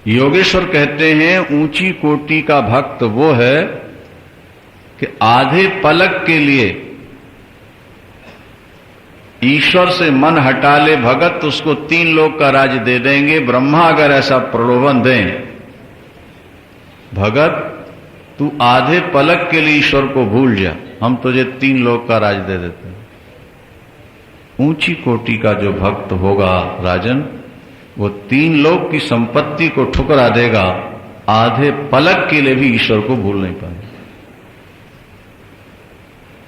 योगेश्वर कहते हैं ऊंची कोटि का भक्त वो है कि आधे पलक के लिए ईश्वर से मन हटा ले भगत, उसको 3 लोक का राज दे देंगे। ब्रह्मा अगर ऐसा प्रलोभन दें, भगत तू आधे पलक के लिए ईश्वर को भूल जा, हम तुझे 3 लोक का राज दे देते हैं। ऊंची कोटि का जो भक्त होगा राजन, वो 3 लोक की संपत्ति को ठुकरा देगा, आधे पलक के लिए भी ईश्वर को भूल नहीं पाएंगे।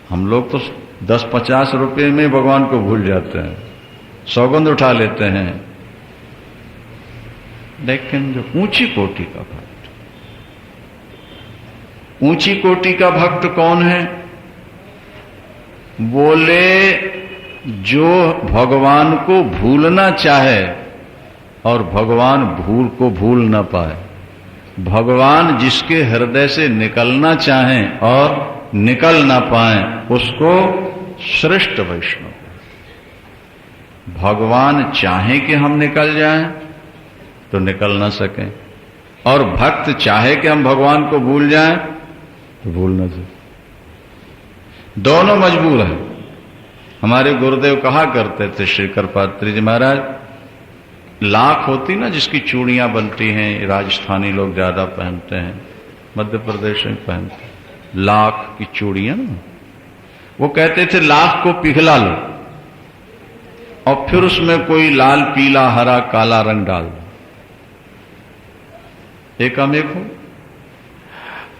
हम लोग तो 10-50 रुपए में भगवान को भूल जाते हैं, सौगंध उठा लेते हैं, लेकिन जो ऊंची कोटि का भक्त, ऊंची कोटि का भक्त कौन है? बोले जो भगवान को भूलना चाहे और भगवान भूल न पाए, भगवान जिसके हृदय से निकलना चाहें और निकल ना पाए उसको श्रेष्ठ वैष्णव। भगवान चाहे कि हम निकल जाएं तो निकल ना सकें, और भक्त चाहे कि हम भगवान को भूल जाएं तो भूल ना सकें। दोनों मजबूर हैं। हमारे गुरुदेव कहा करते थे श्री कृपात्री जी महाराज, लाख होती ना जिसकी चूड़ियां बनती हैं, राजस्थानी लोग ज्यादा पहनते हैं, मध्य प्रदेश में पहनते हैं, लाख की चूड़ियां ना, वो कहते थे लाख को पिघला लो और फिर उसमें कोई लाल पीला हरा काला रंग डाल दो, एकम एक हो।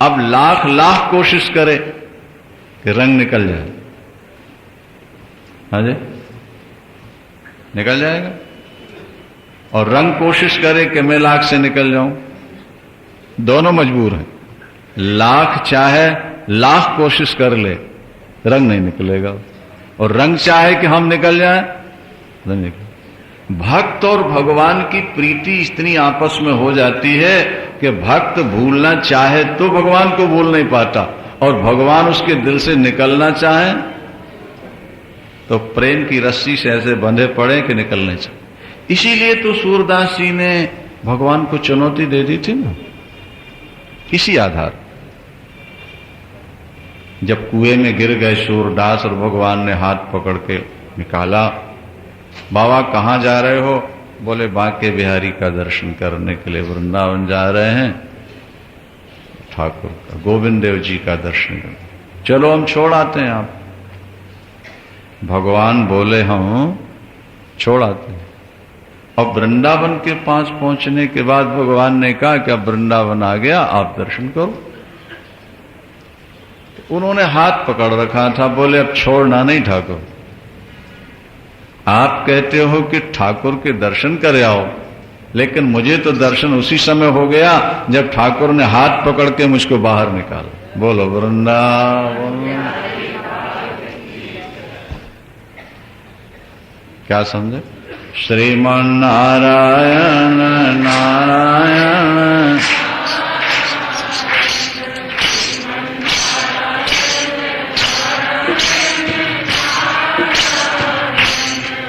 अब लाख लाख कोशिश करे कि रंग निकल जाए, हाँ जी निकल जाएगा, और रंग कोशिश करे कि मैं लाख से निकल जाऊं, दोनों मजबूर हैं। लाख चाहे लाख कोशिश कर ले, रंग नहीं निकलेगा, और रंग चाहे कि हम निकल जाएं, नहीं निकल। भक्त और भगवान की प्रीति इतनी आपस में हो जाती है कि भक्त भूलना चाहे तो भगवान को भूल नहीं पाता, और भगवान उसके दिल से निकलना चाहे तो प्रेम की रस्सी से ऐसे बंधे पड़े कि निकलने चाहिए। इसीलिए तो सूरदास जी ने भगवान को चुनौती दे दी थी ना, इसी आधार। जब कुएं में गिर गए सूरदास और भगवान ने हाथ पकड़ के निकाला, बाबा कहां जा रहे हो? बोले बांके बिहारी का दर्शन करने के लिए वृंदावन जा रहे हैं, ठाकुर का गोविंद देव जी का दर्शन करने। चलो हम छोड़ आते हैं आप। भगवान बोले हम छोड़ आते हैं। अब वृंदावन के पास पहुंचने के बाद भगवान ने कहा कि अब वृंदावन आ गया, आप दर्शन करो। उन्होंने हाथ पकड़ रखा था, बोले अब छोड़ना नहीं ठाकुर। आप कहते हो कि ठाकुर के दर्शन करे आओ, लेकिन मुझे तो दर्शन उसी समय हो गया जब ठाकुर ने हाथ पकड़ के मुझको बाहर निकाला। बोलो वृंदावन। क्या समझे? श्रीमन नारायण नारायण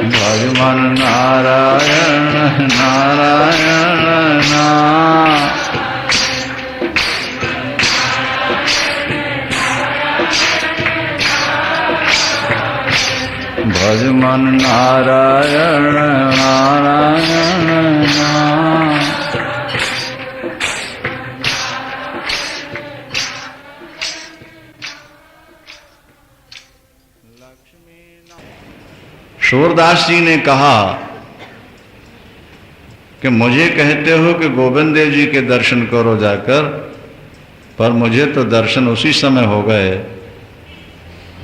भगवान नारायण नारायण भजमन नारायण नारायण सूरदास जी ने कहा कि मुझे कहते हो कि गोविंद देव जी के दर्शन करो जाकर, पर मुझे तो दर्शन उसी समय हो गए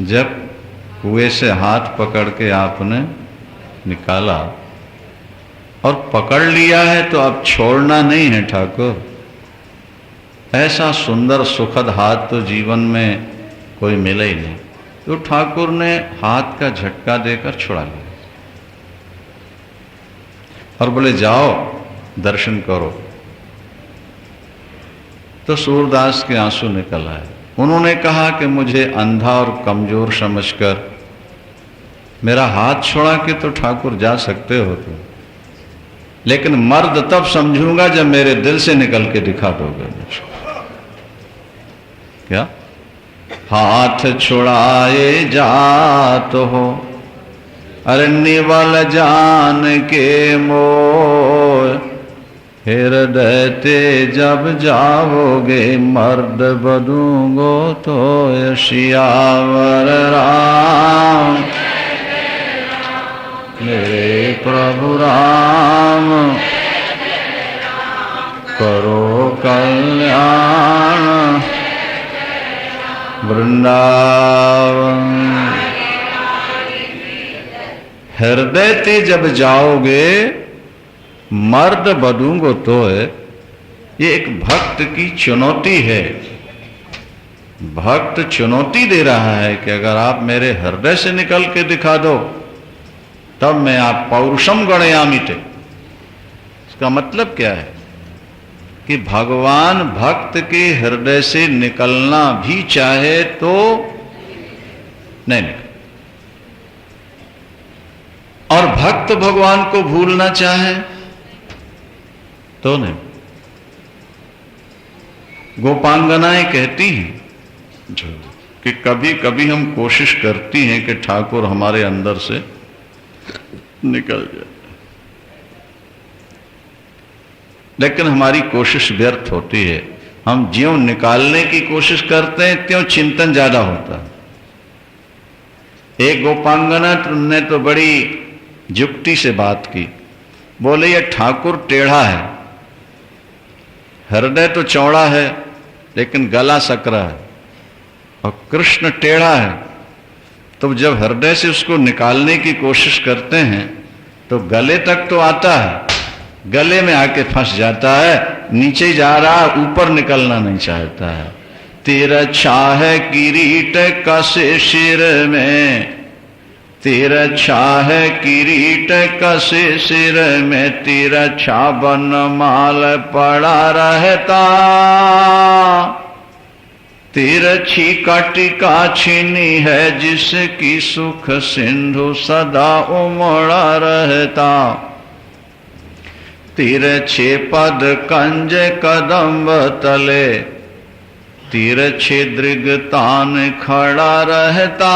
जब कुएं से हाथ पकड़ के आपने निकाला, और पकड़ लिया है तो अब छोड़ना नहीं है ठाकुर। ऐसा सुंदर सुखद हाथ तो जीवन में कोई मिला ही नहीं। तो ठाकुर ने हाथ का झटका देकर छुड़ा लिया और बोले जाओ दर्शन करो। तो सूरदास के आंसू निकल आए। उन्होंने कहा कि मुझे अंधा और कमजोर समझकर मेरा हाथ छोड़ा के तो ठाकुर जा सकते हो तुम, लेकिन मर्द तब समझूंगा जब मेरे दिल से निकल के दिखा दोगे मुझको। क्या हाथ छुड़ाए जात हो अरण्य वाल जान के मोह, हृदय ते जब जाओगे मर्द बदूंगो तो सियावर राम मेरे प्रभु राम करो कल्याण वृंदावन। हृदय ते जब जाओगे मर्द बदूंगो तो है, ये एक भक्त की चुनौती है। भक्त चुनौती दे रहा है कि अगर आप मेरे हृदय से निकल के दिखा दो तब मैं आप पौरुषम गणयामिते। इसका मतलब क्या है? कि भगवान भक्त के हृदय से निकलना भी चाहे तो नहीं निकल, और भक्त भगवान को भूलना चाहे तो नहीं। गोपांगनाएं कहती हैं कि कभी कभी हम कोशिश करती हैं कि ठाकुर हमारे अंदर से निकल जाए, लेकिन हमारी कोशिश व्यर्थ होती है। हम ज्यों निकालने की कोशिश करते हैं त्यों चिंतन ज्यादा होता है। एक गोपांगना ने तो बड़ी युक्ति से बात की, बोले ये ठाकुर टेढ़ा है, हृदय तो चौड़ा है लेकिन गला सकरा है, और कृष्ण टेढ़ा है, तो जब हृदय से उसको निकालने की कोशिश करते हैं तो गले तक तो आता है, गले में आके फंस जाता है, नीचे ही जा रहा, ऊपर निकलना नहीं चाहता है। तिरछा है किरीट कसे सिर में, तिरछा है किरीट कसे सिर में, तिरछा बनमाल पड़ा रहता, तिरछी कटिका छीनी है जिसकी सुख सिंधु सदा उमड़ा रहता, तिरछे पद कंज कदम्ब तले, तिरछे दृगतान खड़ा रहता,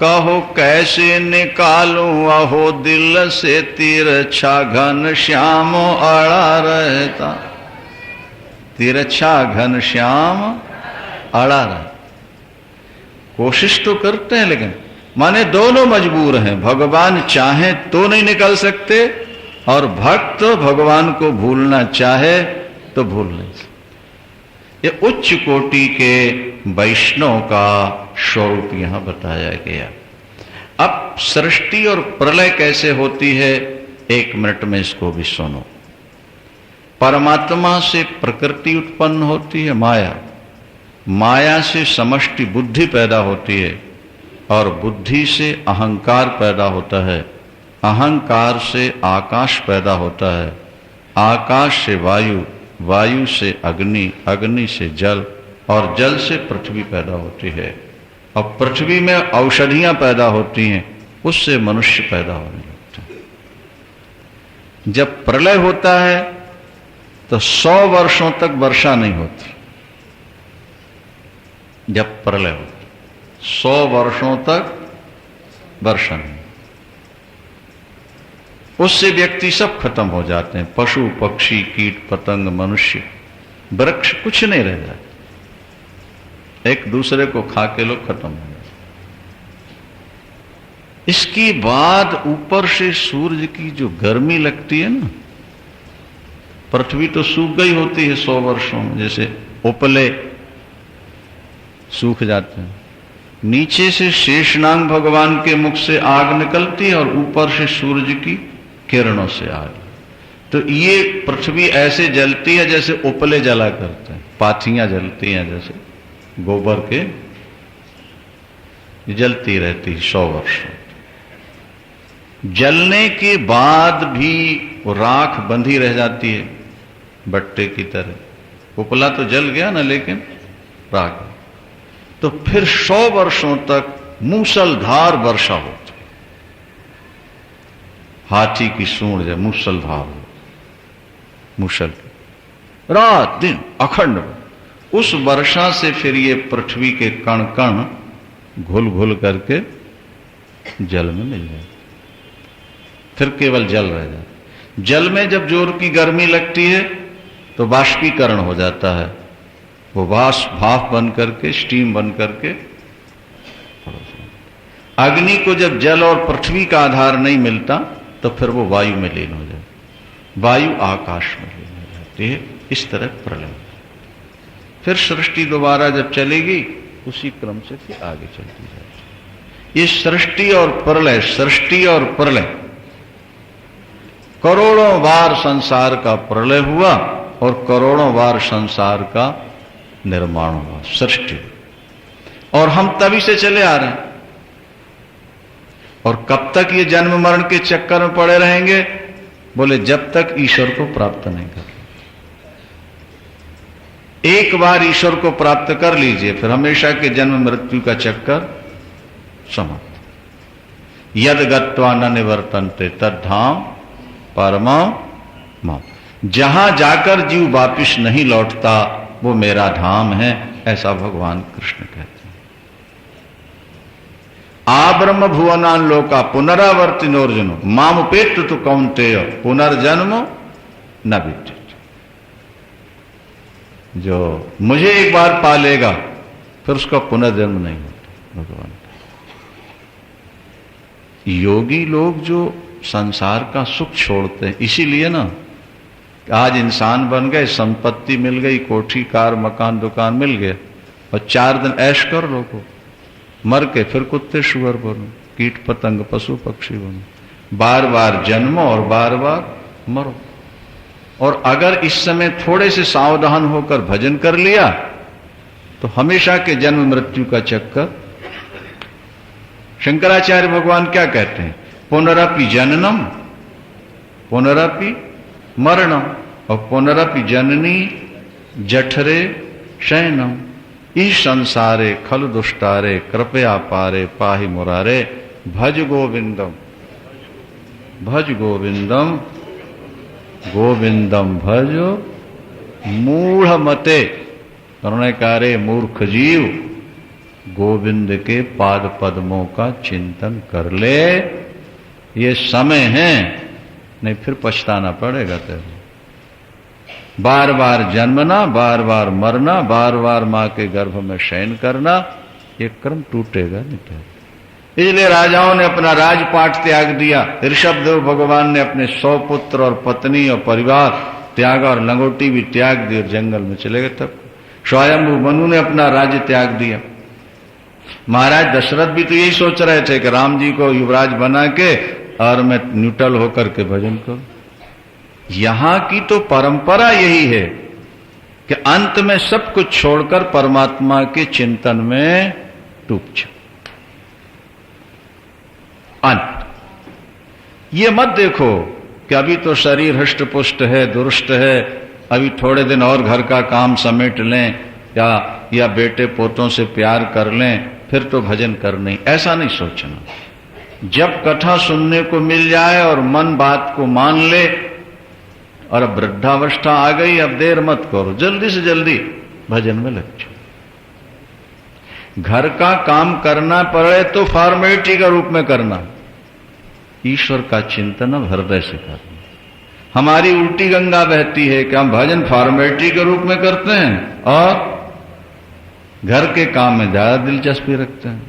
कहो कैसे निकालूं अहो दिल से, तिरछा घन श्याम अड़ा रहता, तिरछा घन श्याम अड़ा रहता। कोशिश तो करते हैं लेकिन माने दोनों मजबूर हैं, भगवान चाहे तो नहीं निकल सकते, और भक्त भगवान को भूलना चाहे तो भूल नहीं सकते। ये उच्च कोटि के वैष्णव का स्वरूप यहां बताया गया। अब सृष्टि और प्रलय कैसे होती है, 1 मिनट में इसको भी सुनो। परमात्मा से प्रकृति उत्पन्न होती है, माया, माया से समष्टि बुद्धि पैदा होती है, और बुद्धि से अहंकार पैदा होता है, अहंकार से आकाश पैदा होता है, आकाश से वायु, वायु से अग्नि, अग्नि से जल, और जल से पृथ्वी पैदा होती है, और पृथ्वी में औषधियां पैदा होती हैं, उससे मनुष्य पैदा होने लगते हैं। जब प्रलय होता है तो 100 वर्षों तक वर्षा नहीं होती। जब प्रलय होता है 100 वर्षों तक वर्षा नहीं, उससे व्यक्ति सब खत्म हो जाते हैं, पशु पक्षी कीट पतंग मनुष्य वृक्ष कुछ नहीं रह जाता, एक दूसरे को खा के लोग खत्म हो जाते। इसके बाद ऊपर से सूर्य की जो गर्मी लगती है ना, पृथ्वी तो सूख गई होती है 100 वर्षों में, जैसे उपले सूख जाते हैं, नीचे से शेषनाग भगवान के मुख से आग निकलती है और ऊपर से सूर्य की किरणों से आग, तो ये पृथ्वी ऐसे जलती है जैसे उपले जला करते हैं, पाथियां जलती हैं जैसे गोबर के, जलती रहती 100 वर्षों। जलने के बाद भी वो राख बंधी रह जाती है बट्टे की तरह, उपला तो जल गया ना लेकिन राख, तो फिर 100 वर्षों तक मूसलधार वर्षा होती, हाथी की सूंड जब मूसलधार हो, मूसल रात दिन अखंड, उस वर्षा से फिर ये पृथ्वी के कण कण घुल घुल करके जल में मिल जाए, फिर केवल जल रह जाता। जल में जब जोर की गर्मी लगती है तो बाष्पीकरण हो जाता है, वो भाप बन करके स्टीम बन करके, अग्नि को जब जल और पृथ्वी का आधार नहीं मिलता तो फिर वो वायु में लीन हो जाए, वायु आकाश में लीन हो जाती है। इस तरह प्रलय, फिर सृष्टि दोबारा जब चलेगी उसी क्रम से फिर आगे चलती जाएगी। ये सृष्टि और प्रलय, सृष्टि और प्रलय, करोड़ों बार संसार का प्रलय हुआ और करोड़ों बार संसार का निर्माण हुआ, सृष्टि, और हम तभी से चले आ रहे हैं। और कब तक ये जन्म मरण के चक्कर में पड़े रहेंगे? बोले जब तक ईश्वर को प्राप्त नहीं कर, एक बार ईश्वर को प्राप्त कर लीजिए, फिर हमेशा के जन्म मृत्यु का चक्कर समाप्त। यद गत्वा न निवर्तन्ते तद्धाम परमं मम। जहां जाकर जीव वापिस नहीं लौटता वो मेरा धाम है, ऐसा भगवान कृष्ण कहते हैं। आ ब्रह्म भुवनान लोका पुनरावर्तिनोर्जुनो मामुपेत्य तु कौन्तेय पुनर्जन्म न विद्यते। जो मुझे एक बार पालेगा फिर उसका पुनर्जन्म नहीं होता। भगवान योगी लोग जो संसार का सुख छोड़ते हैं, इसीलिए ना आज इंसान बन गए, संपत्ति मिल गई, कोठी कार मकान दुकान मिल गया, और 4 दिन ऐश कर लो को, मर के फिर कुत्ते शुअर बनो, कीट पतंग पशु पक्षी बनो, बार बार जन्मो और बार बार मरो। और अगर इस समय थोड़े से सावधान होकर भजन कर लिया तो हमेशा के जन्म मृत्यु का चक्कर। शंकराचार्य भगवान क्या कहते हैं? पुनरपि जननम पुनरपि मरणम और पुनरपि जननी जठरे शयनम। इस संसारे खल दुष्टारे कृपया पारे पाहि मुरारे भज गोविंदम भज गोविंदम गोविंदम भजो मूढ़ मते। करुणाकारे मूर्ख जीव गोविंद के पाद पद्मों का चिंतन कर ले, ये समय है, नहीं फिर पछताना पड़ेगा तेरे। बार बार जन्मना, बार बार मरना, बार बार मां के गर्भ में शयन करना, ये क्रम टूटेगा नहीं तो। इसलिए राजाओं ने अपना राजपाट त्याग दिया। ऋषभदेव भगवान ने अपने 100 पुत्र और पत्नी और परिवार त्यागा और लंगोटी भी त्याग दी और जंगल में चले गए। तब स्वयंभू मनु ने अपना राज्य त्याग दिया। महाराज दशरथ भी तो यही सोच रहे थे कि राम जी को युवराज बना के और मैं न्यूट्रल होकर के भजन करूं। यहां की तो परंपरा यही है कि अंत में सब कुछ छोड़कर परमात्मा के चिंतन में डूब जाओ। अंत ये मत देखो कि अभी तो शरीर हष्ट पुष्ट है, दुरुष्ट है, अभी थोड़े दिन और घर का काम समेट लें या बेटे पोतों से प्यार कर लें फिर तो भजन कर नहीं। ऐसा नहीं सोचना। जब कथा सुनने को मिल जाए और मन बात को मान ले, और अब वृद्धावस्था आ गई, अब देर मत करो, जल्दी से जल्दी भजन में लग जाओ। घर का काम करना पड़े तो फॉर्मेलिटी का रूप में करना, ईश्वर का चिंतन अब हृदय से करना। हमारी उल्टी गंगा बहती है कि हम भजन फॉर्मेलिटी के रूप में करते हैं और घर के काम में ज्यादा दिलचस्पी रखते हैं।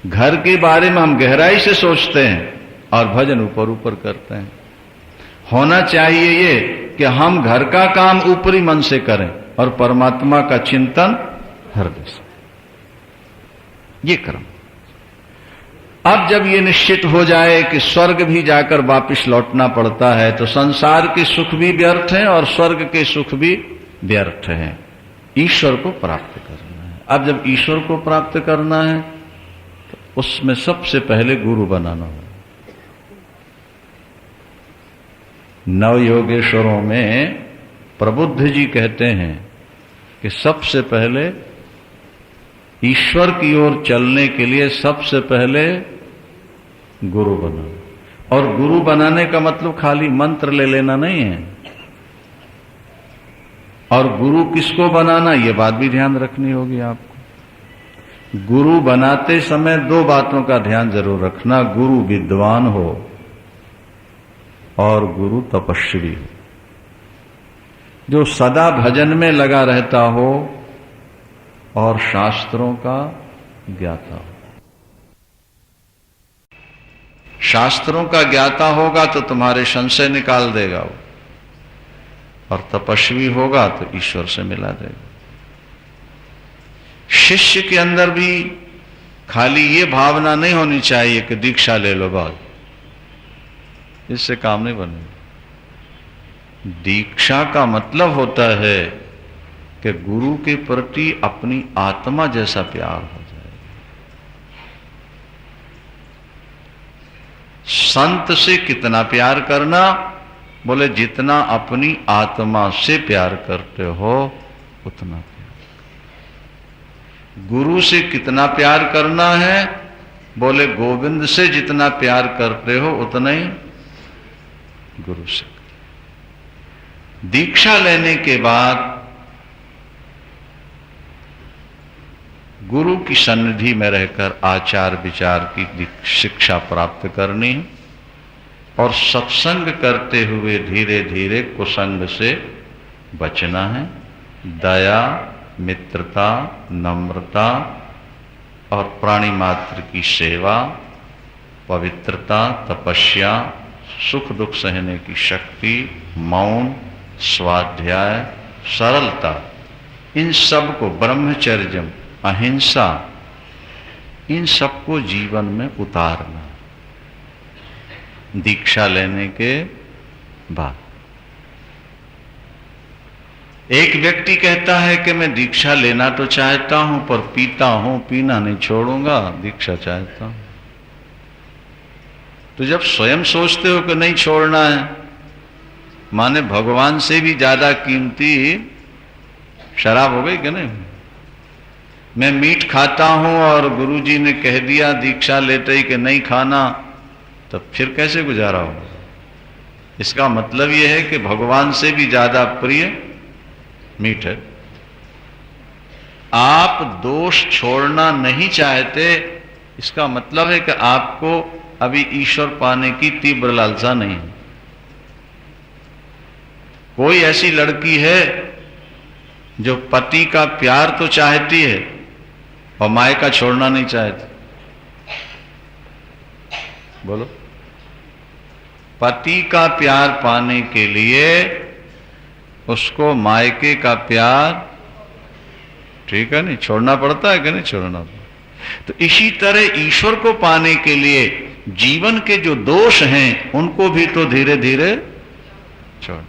घर के बारे में हम गहराई से सोचते हैं और भजन ऊपर ऊपर करते हैं। होना चाहिए ये कि हम घर का काम ऊपरी मन से करें और परमात्मा का चिंतन हृदय से। ये क्रम। अब जब ये निश्चित हो जाए कि स्वर्ग भी जाकर वापिस लौटना पड़ता है तो संसार के सुख भी व्यर्थ हैं और स्वर्ग के सुख भी व्यर्थ हैं। ईश्वर को प्राप्त करना है। अब जब ईश्वर को प्राप्त करना है तो उसमें सबसे पहले गुरु बनाना होगा। नव योगेश्वरों में प्रबुद्ध जी कहते हैं कि सबसे पहले ईश्वर की ओर चलने के लिए सबसे पहले गुरु बनाना। और गुरु बनाने का मतलब खाली मंत्र ले लेना नहीं है। और गुरु किसको बनाना, ये बात भी ध्यान रखनी होगी आपको। गुरु बनाते समय 2 बातों का ध्यान जरूर रखना। गुरु विद्वान हो और गुरु तपस्वी हो, जो सदा भजन में लगा रहता हो और शास्त्रों का ज्ञाता हो। शास्त्रों का ज्ञाता होगा तो तुम्हारे संशय निकाल देगा वो, और तपस्वी होगा तो ईश्वर से मिला देगा। शिष्य के अंदर भी खाली ये भावना नहीं होनी चाहिए कि दीक्षा ले लो बस, इससे काम नहीं बनेगा। दीक्षा का मतलब होता है कि गुरु के प्रति अपनी आत्मा जैसा प्यार हो जाए। संत से कितना प्यार करना, बोले जितना अपनी आत्मा से प्यार करते हो उतना प्यार। गुरु से कितना प्यार करना है? बोले गोविंद से जितना प्यार करते हो उतना ही गुरु से। दीक्षा लेने के बाद गुरु की सन्निधि में रहकर आचार विचार की शिक्षा प्राप्त करनी है और सत्संग करते हुए धीरे धीरे कुसंग से बचना है। दया, मित्रता, नम्रता और प्राणी मात्र की सेवा, पवित्रता, तपस्या, सुख दुख सहने की शक्ति, मौन, स्वाध्याय, सरलता, इन सब को, ब्रह्मचर्य, अहिंसा, इन सबको जीवन में उतारना दीक्षा लेने के बाद। एक व्यक्ति कहता है कि मैं दीक्षा लेना तो चाहता हूं पर पीता हूं, पीना नहीं छोड़ूंगा, दीक्षा चाहता हूं। तो जब स्वयं सोचते हो कि नहीं छोड़ना है, माने भगवान से भी ज्यादा कीमती शराब हो गई कि नहीं? मैं मीठ खाता हूं और गुरुजी ने कह दिया दीक्षा लेते ही कि नहीं खाना, तब फिर कैसे गुजारा होगा? इसका मतलब यह है कि भगवान से भी ज्यादा प्रिय मीठ है। आप दोष छोड़ना नहीं चाहते, इसका मतलब है कि आपको अभी ईश्वर पाने की तीव्र लालसा नहीं है। कोई ऐसी लड़की है जो पति का प्यार तो चाहती है और माय का छोड़ना नहीं चाहती? बोलो। पति का प्यार पाने के लिए उसको मायके का प्यार, ठीक है, नहीं छोड़ना पड़ता है कि नहीं छोड़ना पड़ता? तो इसी तरह ईश्वर को पाने के लिए जीवन के जो दोष हैं उनको भी तो धीरे धीरे छोड़ना।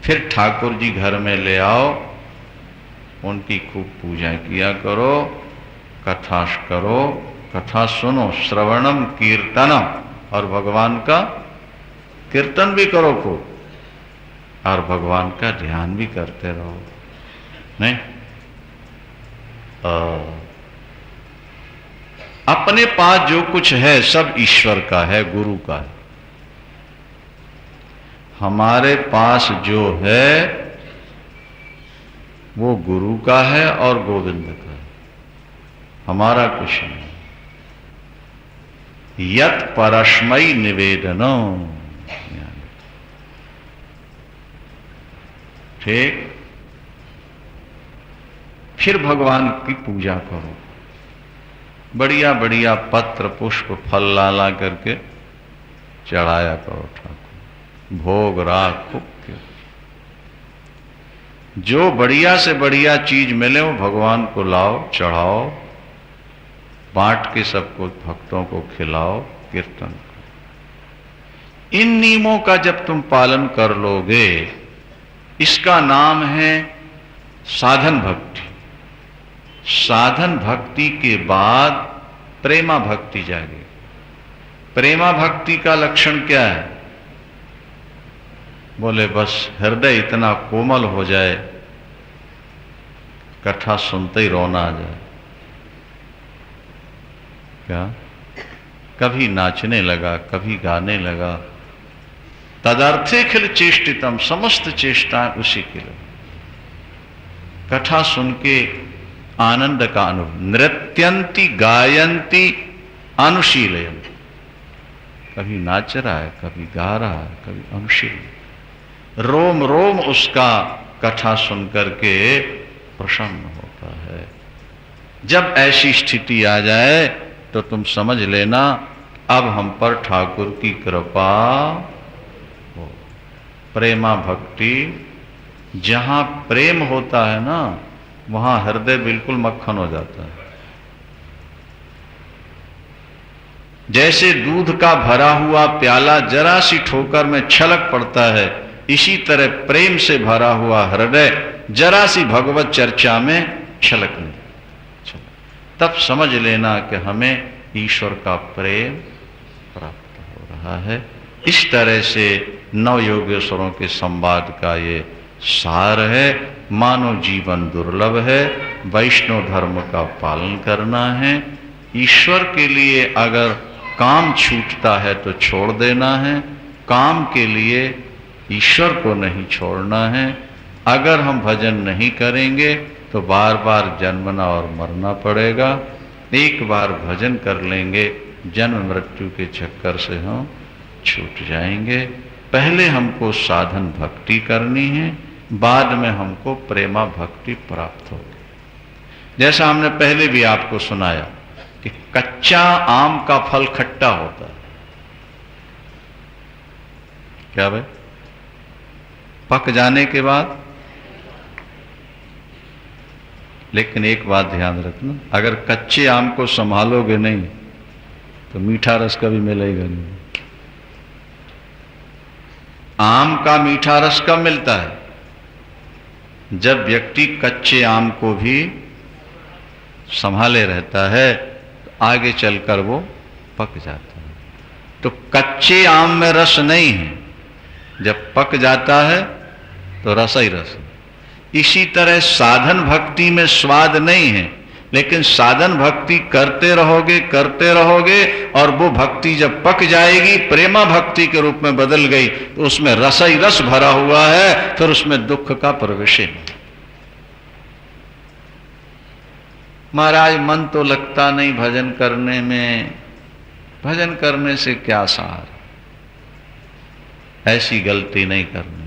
फिर ठाकुर जी घर में ले आओ, उनकी खूब पूजा किया करो, कथा करो, कथा सुनो, श्रवणम कीर्तनम, और भगवान का कीर्तन भी करो खूब और भगवान का ध्यान भी करते रहो। नहीं, अपने पास जो कुछ है सब ईश्वर का है, गुरु का है। हमारे पास जो है वो गुरु का है और गोविंद का है, हमारा कुछ नहीं। यत परस्मै निवेदनो, ठीक। फिर भगवान की पूजा करो, बढ़िया बढ़िया पत्र पुष्प फल ला करके चढ़ाया करो ठाकुर, भोग राग खूब। जो बढ़िया से बढ़िया चीज मिले वो भगवान को लाओ, चढ़ाओ, बांट के सबको भक्तों को खिलाओ, कीर्तन करो। इन नियमों का जब तुम पालन कर लोगे, इसका नाम है साधन भक्ति। साधन भक्ति के बाद प्रेमा भक्ति जागे। प्रेमा भक्ति का लक्षण क्या है? बोले बस हृदय इतना कोमल हो जाए, कथा सुनते ही रोना आ जाए। क्या? कभी नाचने लगा, कभी गाने लगा। तदर्थे खिल चेष्टितम, समस्त चेष्टाएं उसी के लिए। कथा सुन के आनंद का अनुभव। नृत्यंती गायंती अनुशीलयम, कभी नाच रहा है, कभी गा रहा है, कभी अनुशील। रोम रोम उसका कथा सुनकर के प्रसन्न होता है। जब ऐसी स्थिति आ जाए तो तुम समझ लेना अब हम पर ठाकुर की कृपा हो। प्रेमा भक्ति, जहां प्रेम होता है ना, वहां हृदय बिल्कुल मक्खन हो जाता है। जैसे दूध का भरा हुआ प्याला जरा सी ठोकर में छलक पड़ता है, इसी तरह प्रेम से भरा हुआ हृदय जरा सी भगवत चर्चा में छलकने, तब समझ लेना कि हमें ईश्वर का प्रेम प्राप्त हो रहा है। इस तरह से नव योगेश्वरों के संवाद का ये सार है। मानव जीवन दुर्लभ है, वैष्णव धर्म का पालन करना है। ईश्वर के लिए अगर काम छूटता है तो छोड़ देना है, काम के लिए ईश्वर को नहीं छोड़ना है। अगर हम भजन नहीं करेंगे तो बार बार जन्मना और मरना पड़ेगा। एक बार भजन कर लेंगे, जन्म मृत्यु के चक्कर से हम छूट जाएंगे। पहले हमको साधन भक्ति करनी है, बाद में हमको प्रेमा भक्ति प्राप्त होगी। जैसा हमने पहले भी आपको सुनाया कि कच्चा आम का फल खट्टा होता है। क्या भाई? पक जाने के बाद। लेकिन एक बात ध्यान रखना, अगर कच्चे आम को संभालोगे नहीं तो मीठा रस कभी मिलेगा नहीं। आम का मीठा रस कब मिलता है? जब व्यक्ति कच्चे आम को भी संभाले रहता है तो आगे चलकर वो पक जाता है। तो कच्चे आम में रस नहीं है, जब पक जाता है तो रस ही रस है। इसी तरह साधन भक्ति में स्वाद नहीं है, लेकिन साधन भक्ति करते रहोगे और वो भक्ति जब पक जाएगी, प्रेमा भक्ति के रूप में बदल गई, तो उसमें रस ही रस भरा हुआ है, फिर उसमें दुख का प्रवेश नहीं। महाराज मन तो लगता नहीं भजन करने में, भजन करने से क्या सार? ऐसी गलती नहीं करनी।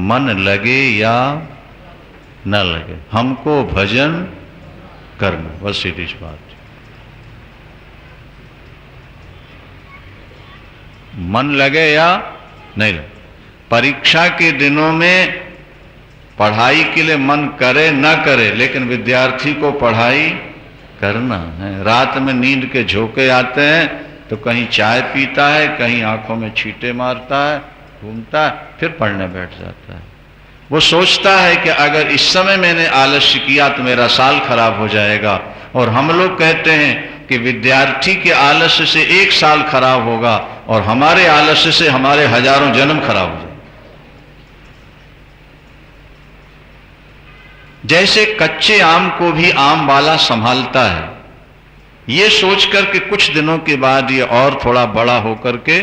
मन लगे या न लगे, हमको भजन करना, बस सीधी सी बात। मन लगे या नहीं लगे। परीक्षा के दिनों में पढ़ाई के लिए मन करे न करे, लेकिन विद्यार्थी को पढ़ाई करना है। रात में नींद के झोंके आते हैं तो कहीं चाय पीता है, कहीं आंखों में छींटे मारता है, घूमता है, फिर पढ़ने बैठ जाता है। वो सोचता है कि अगर इस समय मैंने आलस्य किया तो मेरा साल खराब हो जाएगा। और हम लोग कहते हैं कि विद्यार्थी के आलस्य से एक साल खराब होगा और हमारे आलस्य से हमारे हजारों जन्म खराब हो जाएंगे। जैसे कच्चे आम को भी आम वाला संभालता है, ये सोचकर कि कुछ दिनों के बाद ये और थोड़ा बड़ा होकर के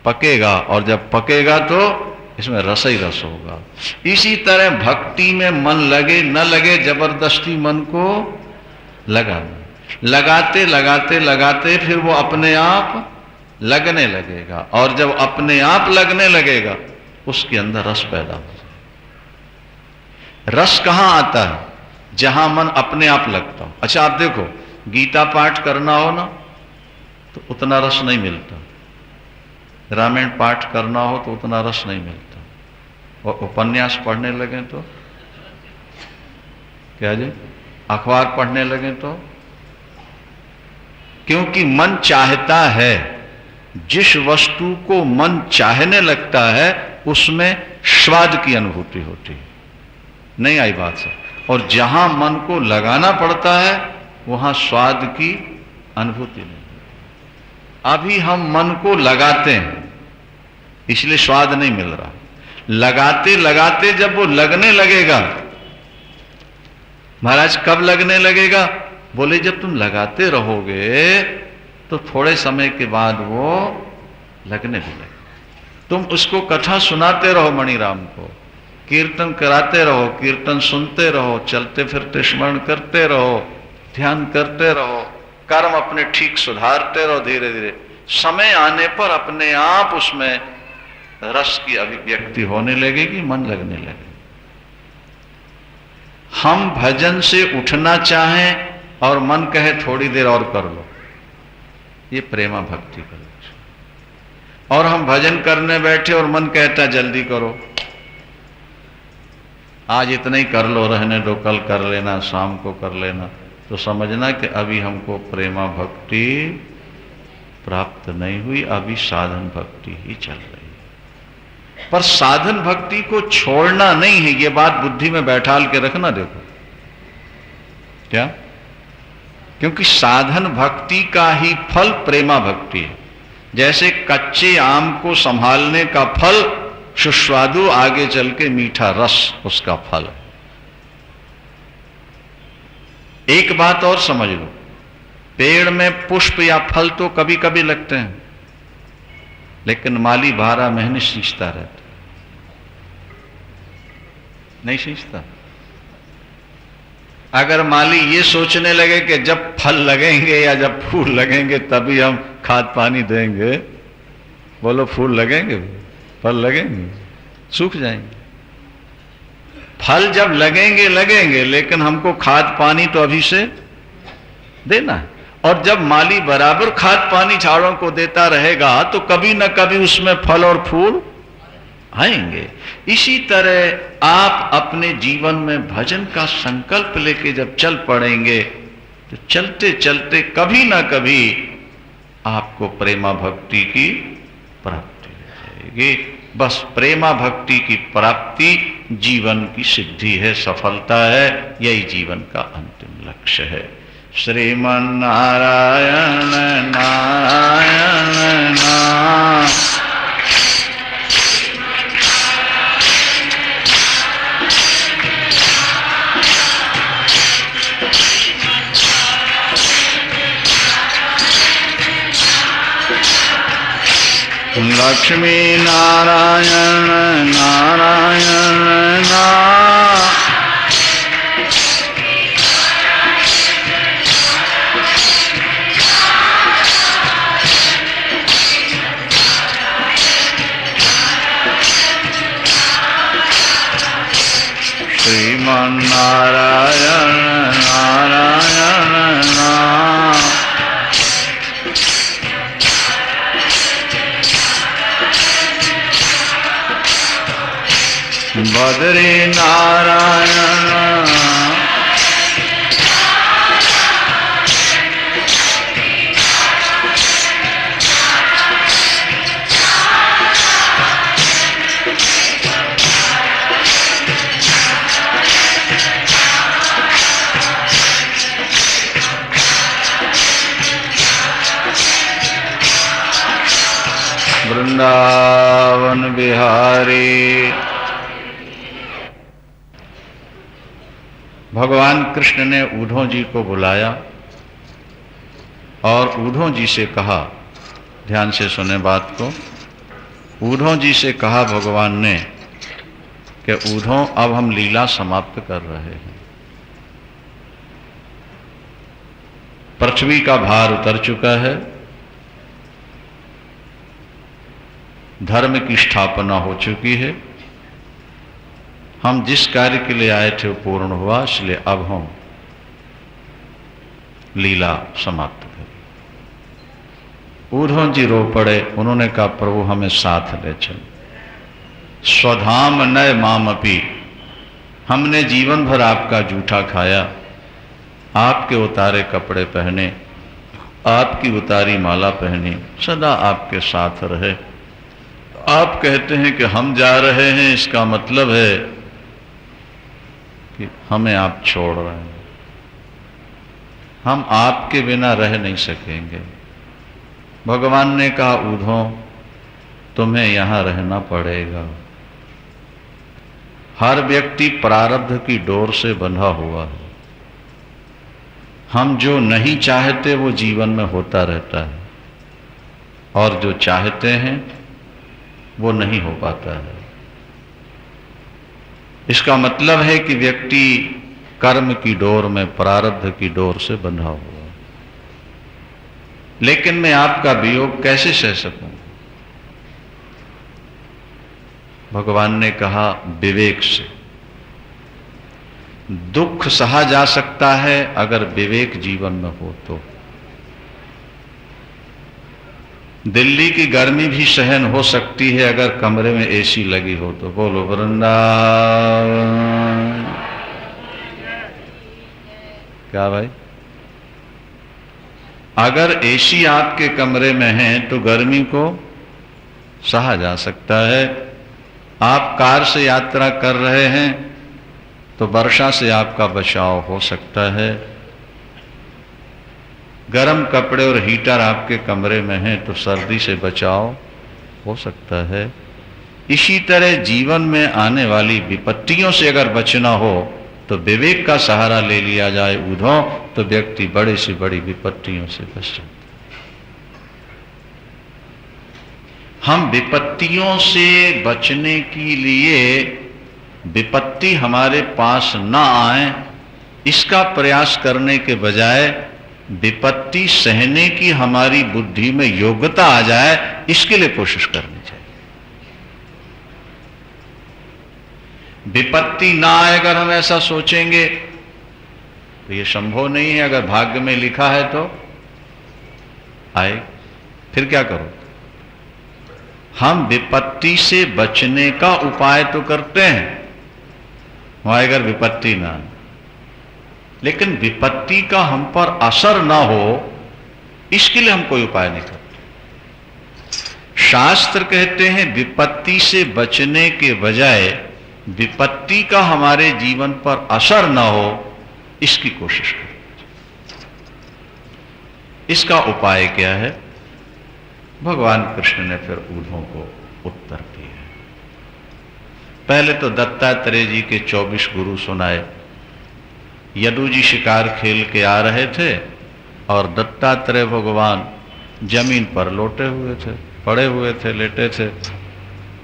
पकेगा, और जब पकेगा तो इसमें रस ही रस होगा। इसी तरह भक्ति में मन लगे न लगे, जबरदस्ती मन को लगाना। लगाते लगाते लगाते फिर वो अपने आप लगने लगेगा, और जब अपने आप लगने लगेगा उसके अंदर रस पैदा हो जाएगा। रस कहां आता है? जहां मन अपने आप लगता हो। अच्छा आप देखो, गीता पाठ करना हो ना तो उतना रस नहीं मिलता, रामायण पाठ करना हो तो उतना रस नहीं मिलता, और उपन्यास पढ़ने लगे तो क्या जी, अखबार पढ़ने लगे तो, क्योंकि मन चाहता है। जिस वस्तु को मन चाहने लगता है उसमें स्वाद की अनुभूति होती है। नहीं आई बात से? और जहां मन को लगाना पड़ता है वहां स्वाद की अनुभूति नहीं। अभी हम मन को लगाते हैं इसलिए स्वाद नहीं मिल रहा। लगाते लगाते जब वो लगने लगेगा, महाराज कब लगने लगेगा? बोले जब तुम लगाते रहोगे तो थोड़े समय के बाद वो लगने भी लगे। तुम उसको कथा सुनाते रहो, मणिराम को कीर्तन कराते रहो, कीर्तन सुनते रहो, चलते फिरते स्मरण करते रहो, ध्यान करते रहो, कर्म अपने ठीक सुधारते रहो। धीरे धीरे समय आने पर अपने आप उसमें रस की अभिव्यक्ति होने लगेगी, मन लगने लगेगा। हम भजन से उठना चाहें और मन कहे थोड़ी देर और कर लो, ये प्रेमा भक्ति का लक्षण। और हम भजन करने बैठे और मन कहता जल्दी करो, आज इतना ही कर लो, रहने दो, कल कर लेना, शाम को कर लेना, तो समझना कि अभी हमको प्रेमा भक्ति प्राप्त नहीं हुई, अभी साधन भक्ति ही चल रही है। पर साधन भक्ति को छोड़ना नहीं है, ये बात बुद्धि में बैठाल के रखना। देखो क्या, क्योंकि साधन भक्ति का ही फल प्रेमा भक्ति है। जैसे कच्चे आम को संभालने का फल सुस्वादु, आगे चल के मीठा रस उसका फल है। एक बात और समझ लो, पेड़ में पुष्प या फल तो कभी कभी लगते हैं, लेकिन माली 12 महीने सींचता रहता, नहीं सींचता। अगर माली ये सोचने लगे कि जब फल लगेंगे या जब फूल लगेंगे तभी हम खाद पानी देंगे, बोलो फूल लगेंगे, फल लगेंगे, सूख जाएंगे। फल जब लगेंगे लगेंगे, लेकिन हमको खाद पानी तो अभी से देना है। और जब माली बराबर खाद पानी झाड़ों को देता रहेगा तो कभी ना कभी उसमें फल और फूल आएंगे। इसी तरह आप अपने जीवन में भजन का संकल्प लेके जब चल पड़ेंगे तो चलते चलते कभी ना कभी आपको प्रेमा भक्ति की प्राप्ति हो जाएगी। बस प्रेमा भक्ति की प्राप्ति जीवन की सिद्धि है, सफलता है, यही जीवन का अंतिम लक्ष्य है। श्रीमन नारायण नारायण नारायण। लक्ष्मी नारायण नारायण नारायण। श्रीमन नारायण नारायण नारायण। बद्री नारायण। वृंदावन बिहारी। भगवान कृष्ण ने उद्धव जी को बुलाया और उद्धव जी से कहा, ध्यान से सुने बात को, उद्धव जी से कहा भगवान ने कि उद्धव अब हम लीला समाप्त कर रहे हैं, पृथ्वी का भार उतर चुका है, धर्म की स्थापना हो चुकी है, हम जिस कार्य के लिए आए थे वो पूर्ण हुआ, इसलिए अब हम लीला समाप्त करें। उद्धव जी रो पड़े, उन्होंने कहा प्रभु हमें साथ ले चल, स्वधाम नय मामपी, हमने जीवन भर आपका जूठा खाया, आपके उतारे कपड़े पहने, आपकी उतारी माला पहनी, सदा आपके साथ रहे। आप कहते हैं कि हम जा रहे हैं, इसका मतलब है कि हमें आप छोड़ रहे हैं, हम आपके बिना रह नहीं सकेंगे। भगवान ने कहा उद्धव तुम्हें यहां रहना पड़ेगा, हर व्यक्ति प्रारब्ध की डोर से बंधा हुआ है, हम जो नहीं चाहते वो जीवन में होता रहता है, और जो चाहते हैं वो नहीं हो पाता है। इसका मतलब है कि व्यक्ति कर्म की डोर में, प्रारब्ध की डोर से बंधा हुआ। लेकिन मैं आपका वियोग कैसे सह सकूं? भगवान ने कहा विवेक से। दुख सहा जा सकता है अगर विवेक जीवन में हो तो। दिल्ली की गर्मी भी सहन हो सकती है अगर कमरे में एसी लगी हो तो। बोलो वृंदावन। क्या भाई, अगर एसी आपके कमरे में है तो गर्मी को सहा जा सकता है। आप कार से यात्रा कर रहे हैं तो वर्षा से आपका बचाव हो सकता है। गर्म कपड़े और हीटर आपके कमरे में हैं तो सर्दी से बचाव हो सकता है। इसी तरह जीवन में आने वाली विपत्तियों से अगर बचना हो तो विवेक का सहारा ले लिया जाए उधो, तो व्यक्ति बड़े से बड़ी विपत्तियों से बच सकता। हम विपत्तियों से बचने के लिए विपत्ति हमारे पास न आए इसका प्रयास करने के बजाय विपत्ति सहने की हमारी बुद्धि में योग्यता आ जाए, इसके लिए कोशिश करनी चाहिए। विपत्ति ना आए अगर हम ऐसा सोचेंगे तो यह संभव नहीं है। अगर भाग्य में लिखा है तो आए, फिर क्या करो? हम विपत्ति से बचने का उपाय तो करते हैं वहां अगर विपत्ति ना आए, लेकिन विपत्ति का हम पर असर ना हो इसके लिए हम कोई उपाय नहीं करते। शास्त्र कहते हैं विपत्ति से बचने के बजाय विपत्ति का हमारे जीवन पर असर ना हो इसकी कोशिश करें। इसका उपाय क्या है? भगवान कृष्ण ने फिर उद्धव को उत्तर दिया। पहले तो दत्तात्रेय जी के 24 गुरु सुनाए। यदु जी शिकार खेल के आ रहे थे और दत्तात्रेय भगवान जमीन पर लोटे हुए थे, पड़े हुए थे, लेटे थे।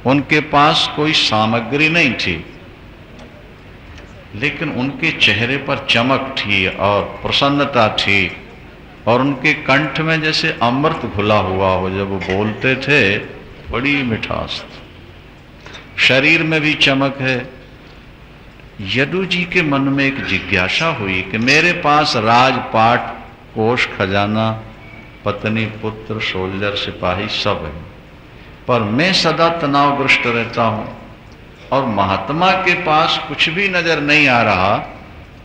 उनके पास कोई सामग्री नहीं थी, लेकिन उनके चेहरे पर चमक थी और प्रसन्नता थी और उनके कंठ में जैसे अमृत घुला हुआ हो। जब वो बोलते थे बड़ी मिठास थी, शरीर में भी चमक है। यदु जी के मन में एक जिज्ञासा हुई कि मेरे पास राजपाट, कोष, खजाना, पत्नी, पुत्र, सोल्जर, सिपाही सब है, पर मैं सदा तनावग्रस्त रहता हूं और महात्मा के पास कुछ भी नजर नहीं आ रहा,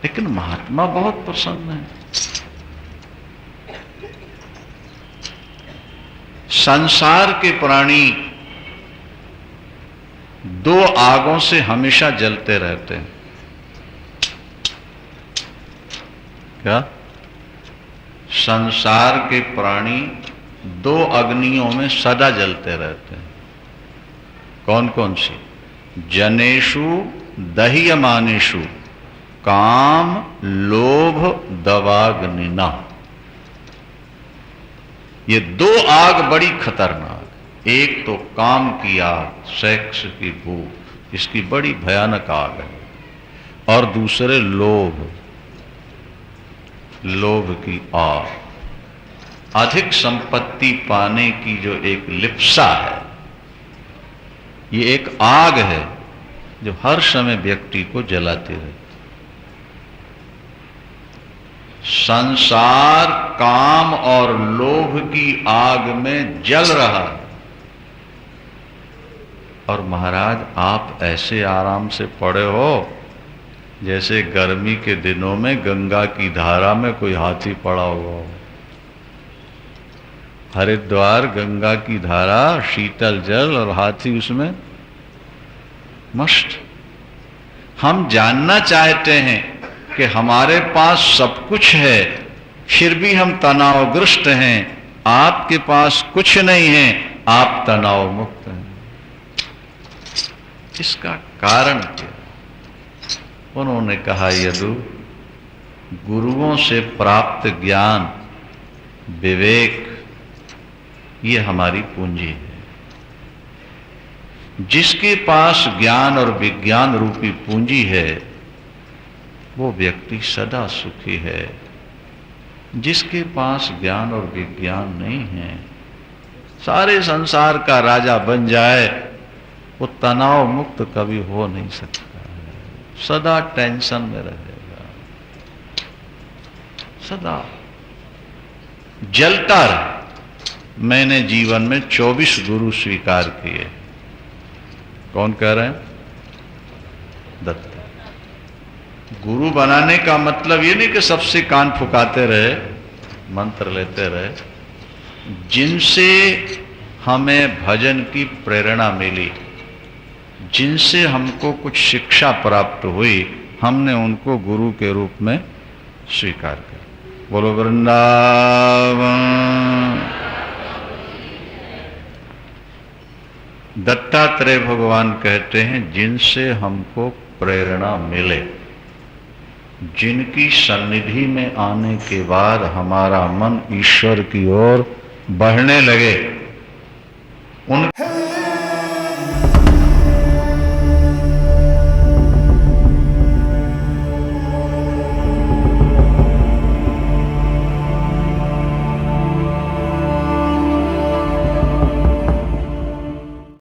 लेकिन महात्मा बहुत प्रसन्न है। संसार के प्राणी दो आगों से हमेशा जलते रहते हैं। क्या? संसार के प्राणी दो अग्नियों में सदा जलते रहते हैं। कौन कौन सी? जनेषु दह्यमानेषु काम लोभ दवाग्निना। ये दो आग बड़ी खतरनाक। एक तो काम की आग, सेक्स की भूख, इसकी बड़ी भयानक आग है, और दूसरे लोभ, लोभ की आग, अधिक संपत्ति पाने की जो एक लिप्सा है। ये एक आग है जो हर समय व्यक्ति को जलाती रहती। संसार काम और लोभ की आग में जल रहा है, और महाराज आप ऐसे आराम से पड़े हो जैसे गर्मी के दिनों में गंगा की धारा में कोई हाथी पड़ा हुआ हो। हरिद्वार गंगा की धारा, शीतल जल और हाथी उसमें मस्त। हम जानना चाहते हैं कि हमारे पास सब कुछ है, फिर भी हम तनावग्रस्त हैं। आपके पास कुछ नहीं है, आप तनाव मुक्त हैं। इसका कारण क्या? उन्होंने कहा, यदु, गुरुओं से प्राप्त ज्ञान, विवेक, ये हमारी पूंजी है। जिसके पास ज्ञान और विज्ञान रूपी पूंजी है वो व्यक्ति सदा सुखी है। जिसके पास ज्ञान और विज्ञान नहीं है, सारे संसार का राजा बन जाए, वो तनाव मुक्त कभी हो नहीं सकता है। सदा टेंशन में रहेगा, सदा जलता रहे। मैंने जीवन में 24 गुरु स्वीकार किए। कौन कह रहे हैं? दत्त। गुरु बनाने का मतलब ये नहीं कि सबसे कान फुकाते रहे, मंत्र लेते रहे। जिनसे हमें भजन की प्रेरणा मिली, जिनसे हमको कुछ शिक्षा प्राप्त हुई, हमने उनको गुरु के रूप में स्वीकार किया। बोलो वृंदावन। दत्तात्रेय भगवान कहते हैं जिनसे हमको प्रेरणा मिले, जिनकी सन्निधि में आने के बाद हमारा मन ईश्वर की ओर बढ़ने लगे, उन